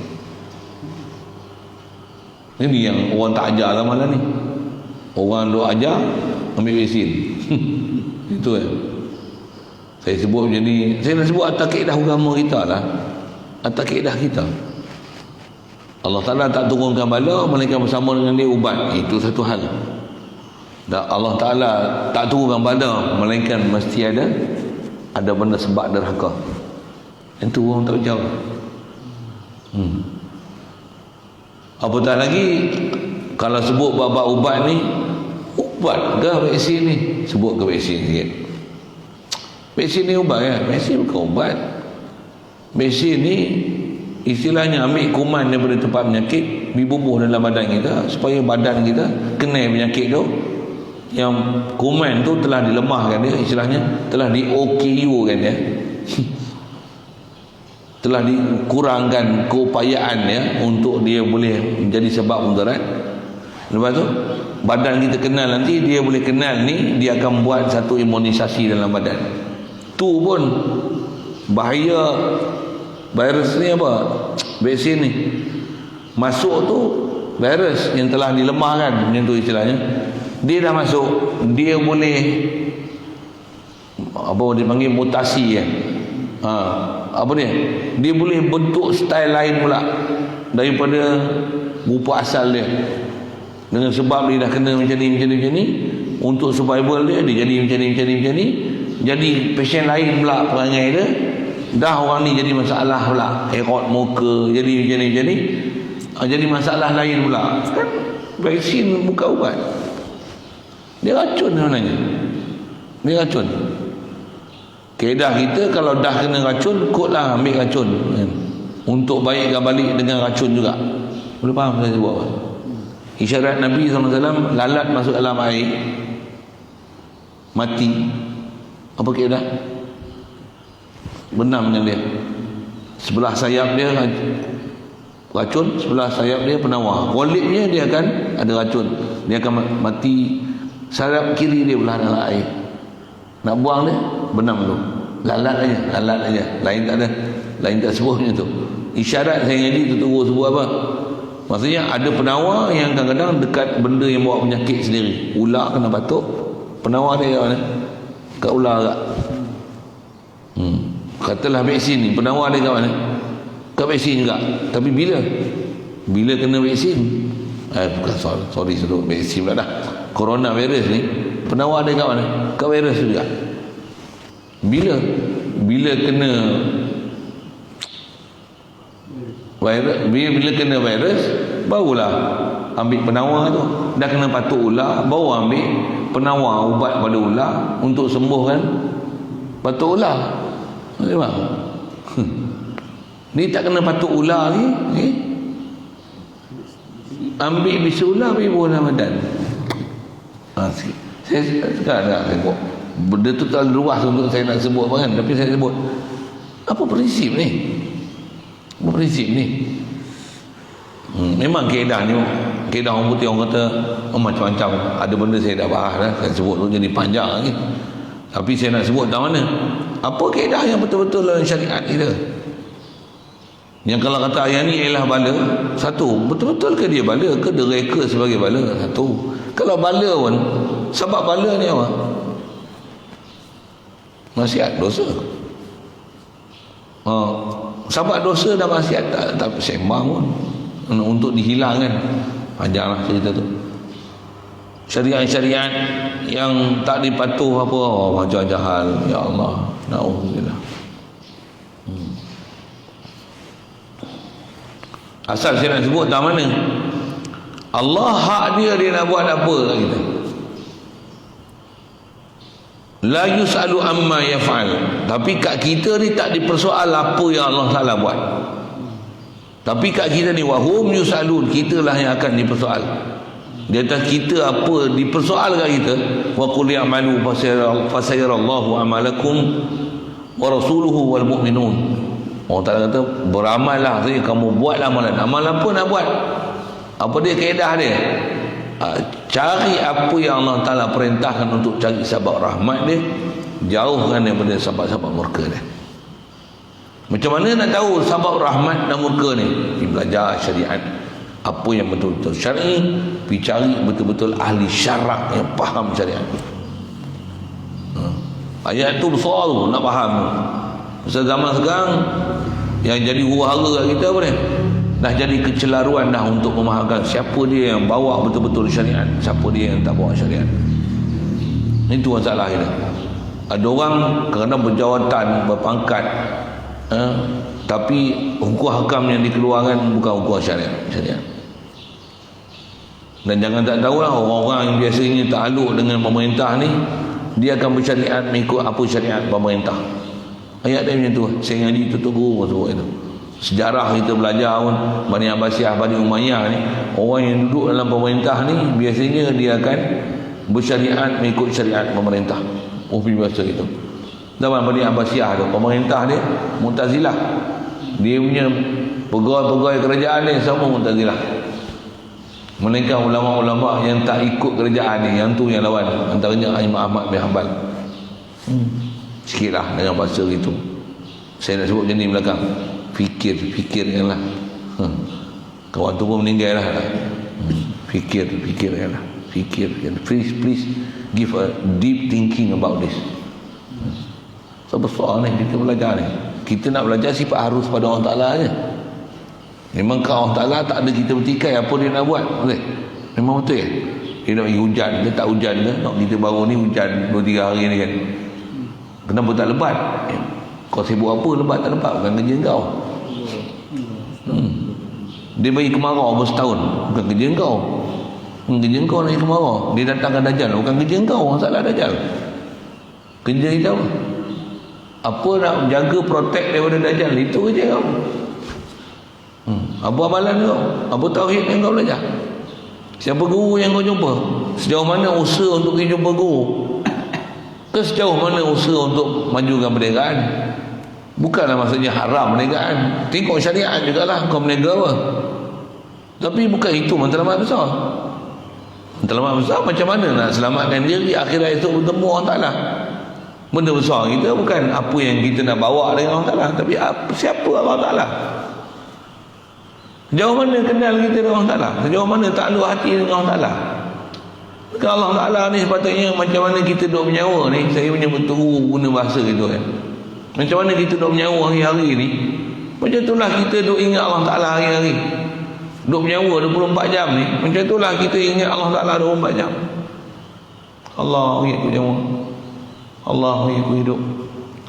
S1: Ini yang orang tak ajar lah malam ni. Orang duk ajar ambil vaksin. Itu saya sebut macam ni. Saya nak sebut atas kaedah agama kita lah, atas kaedah kita. Allah Ta'ala tak turunkan bala melainkan bersama dengan dia ubat. Itu satu hal. Dan Allah Ta'ala tak turunkan bala melainkan mesti ada benda sebab derhaka. Itu orang tak jauh. Apatah lagi kalau sebut bab ubat ni, ubat ke vaksin ni? Sebut ke vaksin sikit. Vaksin ni ubat kan? Vaksin bukan ubat. Vaksin ni istilahnya ambil kuman daripada tempat penyakit, dibubuh dalam badan kita supaya badan kita kena penyakit tu. Yang kuman tu telah dilemahkan dia, istilahnya telah di OKU kan dia. Telah dikurangkan keupayaannya untuk dia boleh menjadi sebab mudarat. Lepas tu badan kita kenal, nanti dia boleh kenal ni, dia akan buat satu imunisasi dalam badan. Tu pun bahaya virus ni apa? Vaksin ni masuk tu virus yang telah dilemahkan, macam tu istilahnya. Dia dah masuk, dia boleh apa dipanggil mutasi kan. Apa dia? Dia boleh bentuk style lain pula daripada rupa asal dia. Dengan sebab dia dah kena macam ni, untuk survival dia jadi macam ni. Jadi pasien lain pula perangai dia. Dah orang ni jadi masalah pula, erot muka, jadi macam ni. Jadi masalah lain pula. Kan vaksin bukan ubat. Dia racun sebenarnya. Dia racun. Kaedah kita kalau dah kena racun, kotlah ambil racun kan? Untuk baikkan balik dengan racun juga. Boleh faham saya sebut apa? Isyarat Nabi SAW, lalat masuk dalam air mati. Apa kaedah? Benam dengan dia. Sebelah sayap dia racun, sebelah sayap dia penawar. Walidnya dia akan ada racun. Dia akan mati. Sayap kiri dia belah dalam air. Nak buang dia, benam tu. Lalat aja. Lain tak ada. Lain tak sebut macam tu. Isyarat saya ngaji tu tunggu sebut apa? Maksudnya ada penawar yang kadang-kadang dekat benda yang bawa penyakit sendiri. Ular kena batuk, penawar dia kat mana? Kat ular kat. Katalah vaksin ni, penawar dia kat mana? Kat vaksin juga. Tapi bila kena vaksin, bukan sorry vaksin pula dah. Corona virus ni, penawar dia kat mana? Kat virus juga. Bila kena virus, bila kena virus, barulah ambil penawar tu. Dah kena patuk ular, baru ambil penawar ubat pada ular untuk sembuhkan patuk ular. Memang ni tak kena patuk ular ni, ambil bisu ular, ambil bola badan. Saya sekarang nak tengok benda tu terlalu luas untuk saya nak sebut kan, tapi saya sebut apa prinsip ni. Memang kaedah ni, kaedah orang putih orang kata macam-macam. Ada benda saya dah bahas dah, saya sebut tu jadi panjang lagi. Tapi saya nak sebut tak mana apa kaedah yang betul-betul dalam syariat kita. Yang kalau kata ayat ni ialah bala, satu, betul-betul ke dia bala ke dia reka sebagai bala? Satu. Kalau bala pun, sebab bala ni apa? Maksiat, dosa. Sebab dosa dan maksiat tak sembang pun untuk dihilangkan. Panjanglah cerita tu. Syariat-syariat yang tak dipatuh apa, macam jahal. Ya Allah, na'udzubillah. Asal saya nak sebut tak mana Allah hak dia nak buat apa kat kita. La yus'alu amma yaf'al. Tapi kat kita ni tak dipersoal apa yang Allah Ta'ala buat. Tapi kat kita ni wahum yus'alun, kita lah yang akan dipersoal. Di atas kita apa dipersoal kat kita. Wa qul ya'malu fasayarallahu amalakum wa rasuluhu wal mu'minun. Allah Ta'ala kata beramallah, artinya kamu buatlah amalan. Amalan apa nak buat? Apa dia kaedah dia? Cari apa yang Allah Ta'ala perintahkan untuk cari sahabat rahmat dia, jauhkan daripada sahabat-sahabat murka dia. Macam mana nak tahu sabab rahmat dan murka ni? Pergi belajar syariat. Apa yang betul-betul syar'i, pergi cari betul-betul ahli syarak yang faham syariat. Ayat tu besar tu, nak faham tu. Pasal zaman sekarang yang jadi huru-hara kat kita apa ni? Dah jadi kecelaruan dah untuk memahamkan siapa dia yang bawa betul-betul syariat, siapa dia yang tak bawa syariat. Itu masalah kita. Ada orang kerana berjawatan, berpangkat, tapi hukum hakam yang dikeluarkan bukan hukum syariat. Dan jangan tak tahulah, orang-orang yang biasanya takluk dengan pemerintah ni, dia akan bersyariat mengikut apa syariat pemerintah. Ayat dia macam tu. Saya ngaji tutup guru sebut itu. Sejarah kita belajar pun, Bani Abbasiyah, Bani Umayyah ni, orang yang duduk dalam pemerintah ni biasanya dia akan bersyariat mengikut syariat pemerintah. Biasa itu. Zaman Bani Abbasiyah tu, pemerintah dia Mu'tazilah. Dia punya pegawai-pegawai kerajaan dia semua Mu'tazilah. Melainkan ulama-ulama yang tak ikut kerajaan ni, yang tu yang lawan. Antaranya Imam Ahmad bin Hanbal. Sikitlah dengan bahasa itu. Saya nak sebut macam ni belakang. Fikir yang lah. Kawan tu pun meninggal lah. Fikir yang lah. Please give a deep thinking about this. So besar ni kita belajar ni. Kita nak belajar sifat harus pada Allah Ta'ala je. Memang kalau Allah Ta'ala tak ada kita bertikai apa dia nak buat. Betul? Memang betul ya? Dia nak bagi hujan ke tak hujan ke? Nak kita baru ni hujan 2-3 hari ni kan. Kenapa tak lebat? Kau sibuk apa lebat tak lebat? Bukan kerja kau. Dia bagi kemarau bersetahun. Bukan kerja kau. Kerja kau nak kemarau. Dia datangkan Dajjal. Bukan kerja kau. Masalah Dajjal. Kerja itu apa nak jaga protect daripada Dajjal. Itu kerja kau. Apa amalan kau? Apa tauhid yang kau belajar? Siapa guru yang kau jumpa? Sejauh mana usaha untuk pergi jumpa guru? Ke sejauh mana usaha untuk majukan perniagaan? Bukanlah maksudnya haram perniagaan. Tengok syariat jugalah kau berniaga apa. Tapi bukan itu matlamat besar. Matlamat besar macam mana nak selamatkan diri akhirat esok bertemu Allah Ta'ala. Benda besar kita bukan apa yang kita nak bawa dengan Allah Ta'ala, tapi siapa Allah Ta'ala. Sejauh mana kenal kita dengan Allah Ta'ala, sejauh mana takluk hati dengan Allah Ta'ala. Kalau Allah Ta'ala ni sepatutnya macam mana kita duduk menyawa ni. Saya punya betul guna bahasa itu kan. Macam mana kita duduk menyawa hari-hari ni, macam itulah kita duduk ingat Allah Ta'ala hari-hari. Duduk menyawa 24 jam ni, macam itulah kita ingat Allah Ta'ala 24 jam. Allah aku nyawa, Allah aku hidup,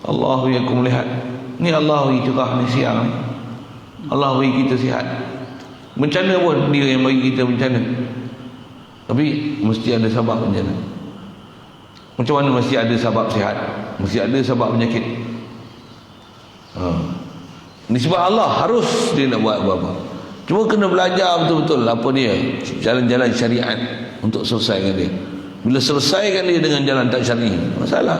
S1: Allah aku melihat. Ni Allah aku cerah ni siang ni, Allah bagi kita sihat. Bencana pun dia yang bagi kita bencana. Tapi mesti ada sebab bencana. Macam mana mesti ada sebab sihat? Mesti ada sebab penyakit. Ni sebab Allah harus dia nak buat apa-apa. Cuma kena belajar betul-betul apa dia jalan-jalan syariat untuk selesaikan dia. Bila selesaikan dia dengan jalan tak syar'i, masalah.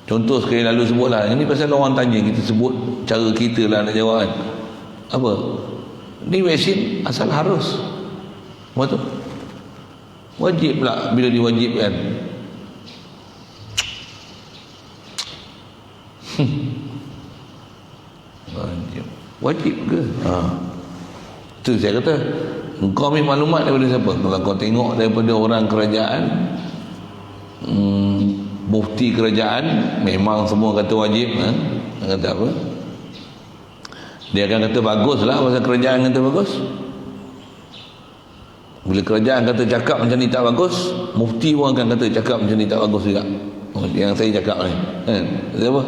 S1: Contoh sekali lalu sebutlah, ini pasal orang tanya kita sebut cara kita lah nak jawab kan. Apa? Ni vaksin asal harus. Betul? Wajib pula bila diwajibkan. Wajib ke? Itu saya kata, kau ambil maklumat daripada siapa? Kalau kau tengok daripada orang kerajaan, mufti kerajaan, memang semua kata wajib. Dia kata apa? Dia akan kata bagus lah pasal kerajaan kata bagus. Bila kerajaan kata cakap macam ni tak bagus, mufti pun akan kata cakap macam ni tak bagus juga. Yang saya cakap ni kata apa?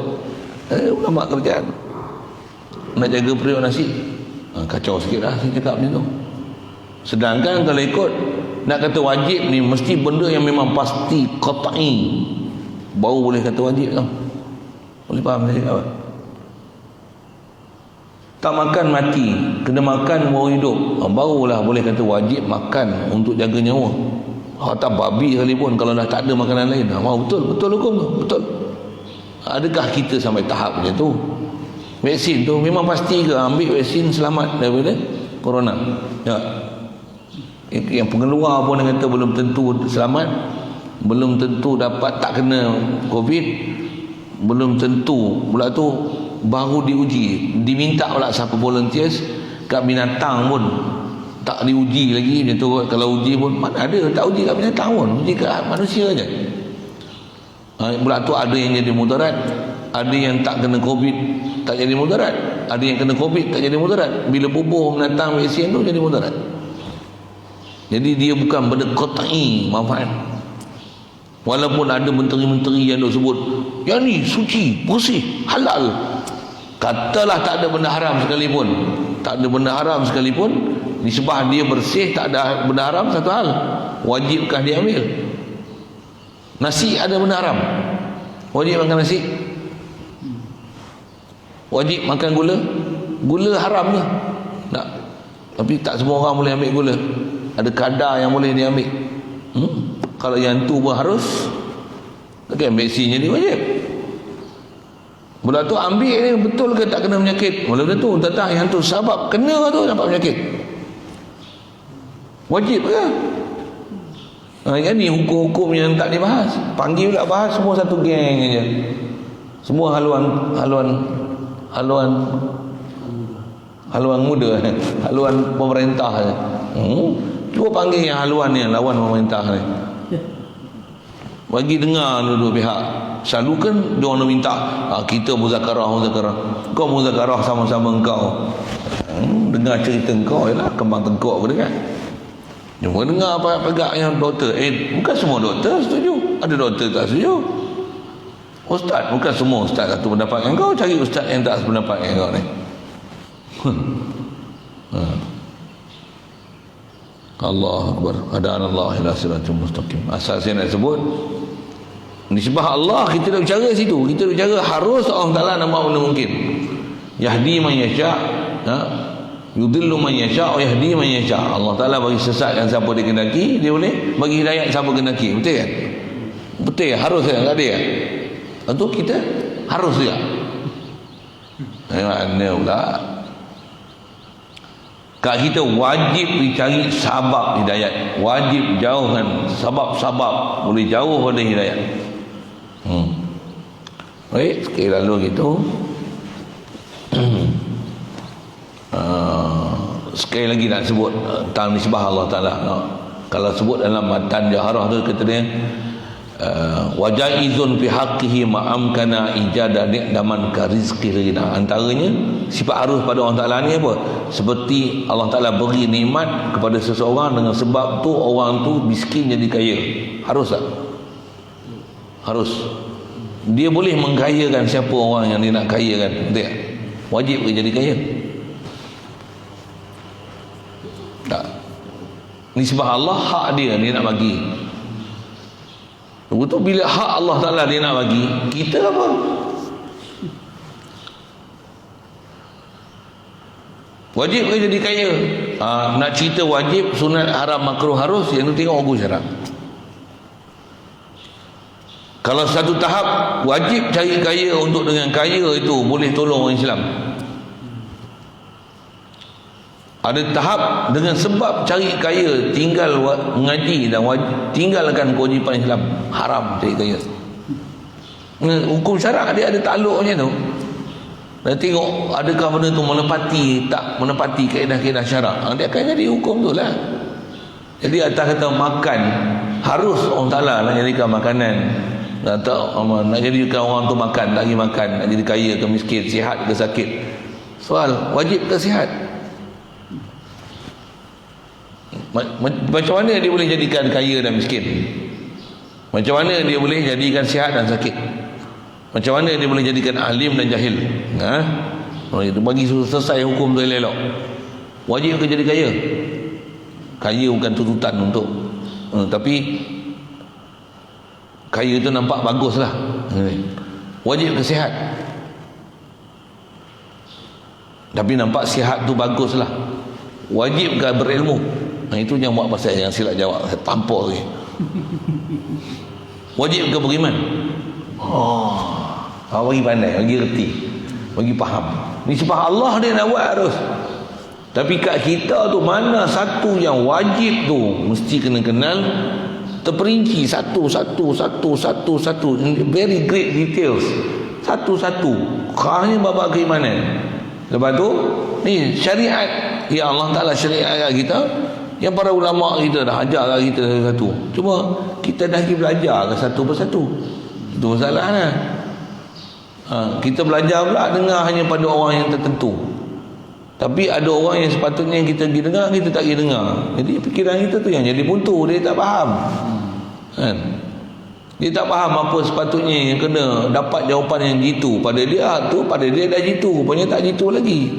S1: Ulama kerajaan nak jaga periuk nasi, kacau sikit lah saya cakap macam tu. Sedangkan kalau ikut nak kata wajib ni, mesti benda yang memang pasti qat'i baru boleh kata wajib tau. Boleh faham saya cakap apa? Tak makan mati, kena makan baru hidup, barulah boleh kata wajib makan untuk jaga nyawa. Tak babi sekalipun kalau dah tak ada makanan lain. Betul hukum tu, betul. Adakah kita sampai tahap macam tu? Vaksin tu memang pasti ke ambil vaksin selamat daripada corona? Ya. Yang pengeluar pun dia kata belum tentu selamat, belum tentu dapat tak kena COVID, belum tentu pula tu baru diuji. Diminta pula siapa volunteers, kat binatang pun tak diuji lagi. Dia tu kalau uji pun mana ada, tak uji kat binatang pun, uji kat manusia je. Pula tu ada yang jadi mudarat, ada yang tak kena COVID tak jadi mudarat, ada yang kena COVID tak jadi mudarat. Bila bubuh binatang vaksin tu jadi mudarat. Jadi dia bukan benda qat'i manfaat. Walaupun ada menteri-menteri yang duk sebut yang ni suci, bersih, halal, katalah tak ada benda haram sekalipun, tak ada benda haram sekalipun, disebab dia bersih, tak ada benda haram, satu hal, wajibkah dia ambil? Nasi ada benda haram, wajib makan nasi? Wajib makan gula? Gula haram ke? Tak. Tapi tak semua orang boleh ambil gula. Ada kadar yang boleh dia ambil. Kalau yang tu pun harus, takkan vaksin jadi wajib. Mula tu ambil ni betul ke tak kena penyakit? Mula tu tak yang tu sebab kena tu dapat penyakit. Wajib ke? Yang ni hukum-hukum yang tak dibahas. Panggil pula bahas semua satu geng aja. Semua haluan muda, haluan pemerintah je. Cuba panggil yang haluan ni, lawan pemerintah ni. Bagi dengar dulu pihak. Selalu kan dia orang minta kita muzakarah. Kau muzakarah sama-sama engkau. Dengar cerita engkau je lah, kembang tengkok pun kan. Cuma dengar pegak yang doktor. Bukan semua doktor setuju. Ada doktor tak setuju. Ustaz, bukan semua ustaz satu pendapat dengan kau. Cari ustaz yang tak sependapat dengan kau ni. Allah Akbar. Ada'anallah ila siratul mustaqim. Asal saya nak sebut, nisbah Allah kita dah bicara situ. Kita bicara harus Allah Ta'ala nak buat benda mungkin. Yahdi man yasha', yudillu man yasha' wa yahdi man yasha'. Allah Ta'ala bagi sesatkan siapa dia kendaki, dia boleh bagi hidayat siapa kendaki. Betul kan? Betul ya? Harus kan? Tak ada kan? Tentu kita harus juga. Mana pula? Kak kita wajib dicari sabab hidayat. Wajib jauhkan sabab-sabab boleh jauh pada hidayat. Baik, sekali lalu gitu. Sekali lagi nak sebut tentang nisbah Allah Ta'ala. Kalau sebut dalam matan Jaharah tu kata dia wajaizun fi haqqihi ma'amkana ijada ni'daman ka rizqi rina. Antaranya sifat harus pada Allah Ta'ala ni apa? Seperti Allah Ta'ala beri nikmat kepada seseorang, dengan sebab tu orang tu miskin jadi kaya. Harus tak? Harus. Dia boleh mengkayakan siapa orang yang dia nak kayakan. Betul tak? Wajib ke jadi kaya? Tak. Nisbah Allah, hak dia nak bagi. Betul, bila hak Allah Ta'ala dia nak bagi, kita apa? Wajib ke jadi kaya? Nak cerita wajib, sunat, haram, makruh, harus, yang tu tengok hukum syarak. Kalau satu tahap wajib cari kaya, untuk dengan kaya itu boleh tolong orang Islam. Ada tahap dengan sebab cari kaya tinggal mengaji dan tinggalkan kewajipan Islam, haram cari kaya. Hukum syarak dia ada takluknya tu. Dan tengok adakah benda tu menepati tak menepati kaedah-kaedah syarak. Dia akan jadi hukum tu lah. Jadi atas kata makan, harus Allah Ta'ala nak jadikan makanan. Nak jadikan orang tu makan, lagi makan, nak jadi kaya ke miskin, sihat ke sakit. Soal, wajib ke sihat? Macam mana dia boleh jadikan kaya dan miskin? Macam mana dia boleh jadikan sihat dan sakit? Macam mana dia boleh jadikan alim dan jahil? Itu bagi selesai hukum tu elok. Wajib ke jadi kaya? Kaya bukan tuntutan untuk tapi kaya tu nampak bagus lah. Wajib ke sihat? Tapi nampak sihat tu bagus lah. Wajib ke berilmu? Itu yang buat pasal yang silap jawab. Saya tampuk lagi. Wajib ke beriman? Bagi pandai, bagi reti, bagi faham. Ni sebab Allah dia nak buat harus. Tapi kat kita tu mana satu yang wajib tu mesti kena kenal, terperinci satu. Very great details. satu-satu. Hanya bab keimanan. Lepas tu ni syariat yang Allah Taala syariat kita, yang para ulama kita dah ajar kat kita satu. Cuma kita dah pergi belajar ke satu persatu. Itu masalahnya. Kita belajar pula dengar hanya pada orang yang tertentu. Tapi ada orang yang sepatutnya kita pergi dengar, kita tak pergi dengar. Jadi fikiran kita tu yang jadi buntu, dia tak faham. Kan? Dia tak faham apa sepatutnya yang kena dapat jawapan yang jitu. Pada dia tu, pada dia dah jitu, rupanya tak jitu lagi.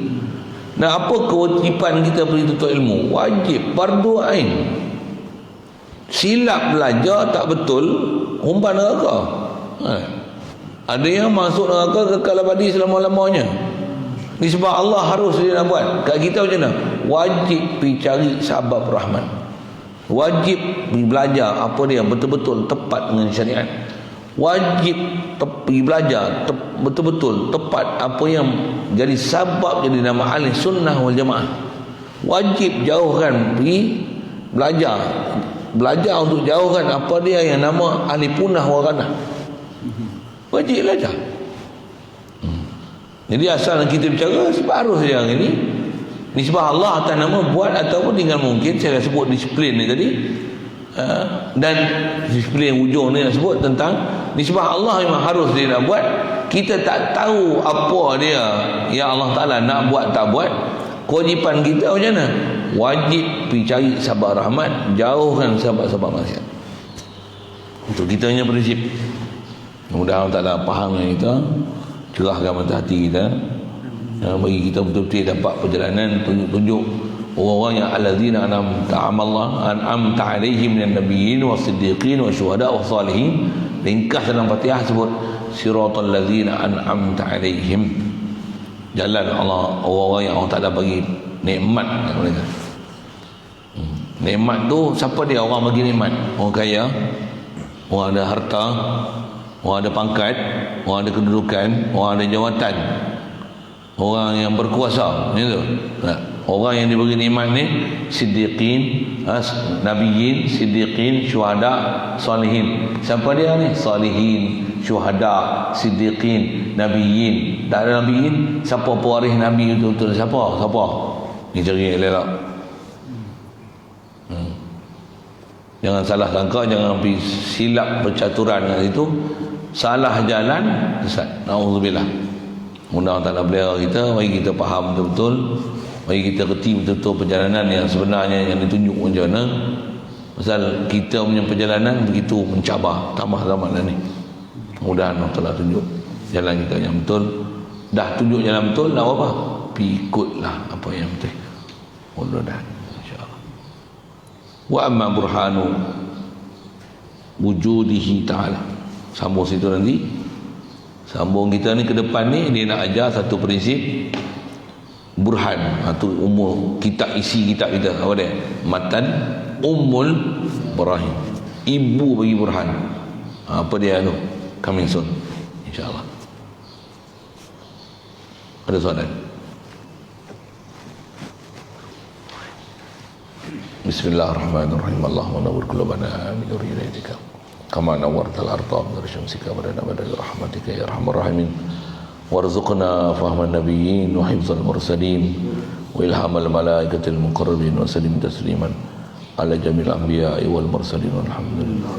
S1: Nah, apa kewajipan kita beritutur ilmu? Wajib, fardu ain. Silap belajar tak betul, umpan neraka. Ada yang masuk neraka kekal abadi selama-lamanya. Ni sebab Allah harus dia nak buat. Kat kita macam mana? Wajib pergi cari sahabat rahmat. Wajib pergi belajar apa dia betul-betul tepat dengan syariat. Wajib pergi belajar betul-betul tepat apa yang jadi sebab jadi nama ahli sunnah wal jamaah. Wajib jauhkan pergi belajar untuk jauhkan apa dia yang nama ahli punah wal ranah. Wajib belajar. Jadi asal kita bicara sebab harus yang ini nisbah Allah atas nama buat ataupun tinggal mungkin. Saya dah sebut disiplin ni tadi, dan disiplin ujung ni nak sebut tentang nisbah Allah memang harus dia nak buat. Kita tak tahu apa dia yang Allah Ta'ala nak buat tak buat. Kewajipan kita macam mana? Wajib pergi cari sahabat rahmat, jauhkan sahabat-sahabat maksiat. Untuk kita punya prinsip. Mudah-mudahan Allah Ta'ala faham dengan kita, cerahkan mata hati kita, bagi kita betul-betul dapat perjalanan tunjuk-tunjuk orang-orang yang allazina an'amta 'alaihim minan nabiyyin was-siddiqin wasyuhada was-salihin. Ringkas dalam Fatihah sebut siratal ladzina an'amta 'alaihim, jalan Allah orang-orang yang Allah Taala bagi nikmat kepada mereka. Nikmat tu siapa dia orang bagi nikmat? Orang kaya, orang ada harta, orang ada pangkat, orang ada kedudukan, orang ada jawatan, orang yang berkuasa, gitu. Orang yang diberi nikmat ni siddiqin, nabiyyin, siddiqin, syuhada, salihin. Siapa dia ni? Salihin, syuhada, siddiqin, nabiyyin. Tak ada nabiyyin, siapa pewaris nabi betul-betul? Siapa? Ni cari elok. Jangan salah sangka, jangan pergi silap percaturan kat situ. Salah jalan, sesat. Nauzubillah. Mudah-mudahan Allah beliau kita, bagi kita faham betul-betul, bagi kita kerti betul-betul perjalanan yang sebenarnya yang ditunjuk macam mana. Pasal kita punya perjalanan begitu mencabar, tambah zaman ni. Mudah-mudahan Allah Ta'ala tunjuk jalan kita yang betul. Dah tunjuk jalan betul, nak apa? Ikutlah apa yang betul. Mudah-mudahan insya-Allah. Wa amma burhanu wujudihi ta'ala. Sambung situ nanti. Sambung kita ni ke depan ni, dia nak ajar satu prinsip burhan. Itu umur kitab, isi kitab kita apa dia? Matan Ummul Ibrahim, ibu bagi burhan. Apa dia tu? Coming soon insya-Allah. Ada soalan? Bismillahirrahmanirrahim. Allahumma nawwir qulubana bi nuri hidayika kama nawwartal arda bi syamsika wa lana badal rahmatika ya arhamar rahimin. Warzuqna fahman nabiyyin wa hifzal mursalin wa ilhamal malaikatil muqarrabin wa sallim tasliman ala jamil anbiya'i wal mursalin walhamdulillah.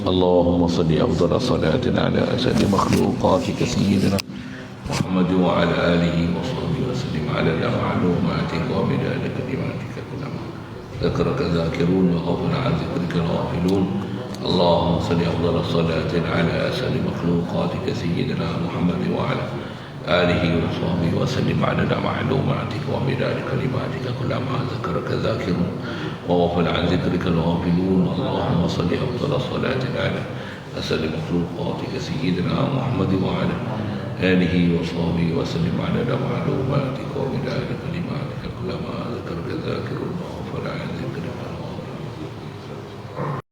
S1: Allahumma salli afdal salatin ala asadi makhluqatika sayyidina Muhammad wa ala alihi wa sahbihi wa sallim ala ma'lumatika wa bidal kalimatika kullama dzakaraka dzakirun wa ghafala an dzikrika ghafilun. اللهم صل أفضل الصلاة على أسأل مخلوقاتك سيدنا محمد وعلى آله وصحبه وسلم عدد معلوماتك ومداد كلماتك كلما ذكرك ذاكرون وغفل عن ذكرك الغافلون. اللهم صل أفضل الصلاة على أسأل مخلوقاتك سيدنا محمد وعلى آله وصحبه وسلم عدد معلوماتك ومداد كلماتك كلما ذكرك ذاكرون وغفل عن ذكرك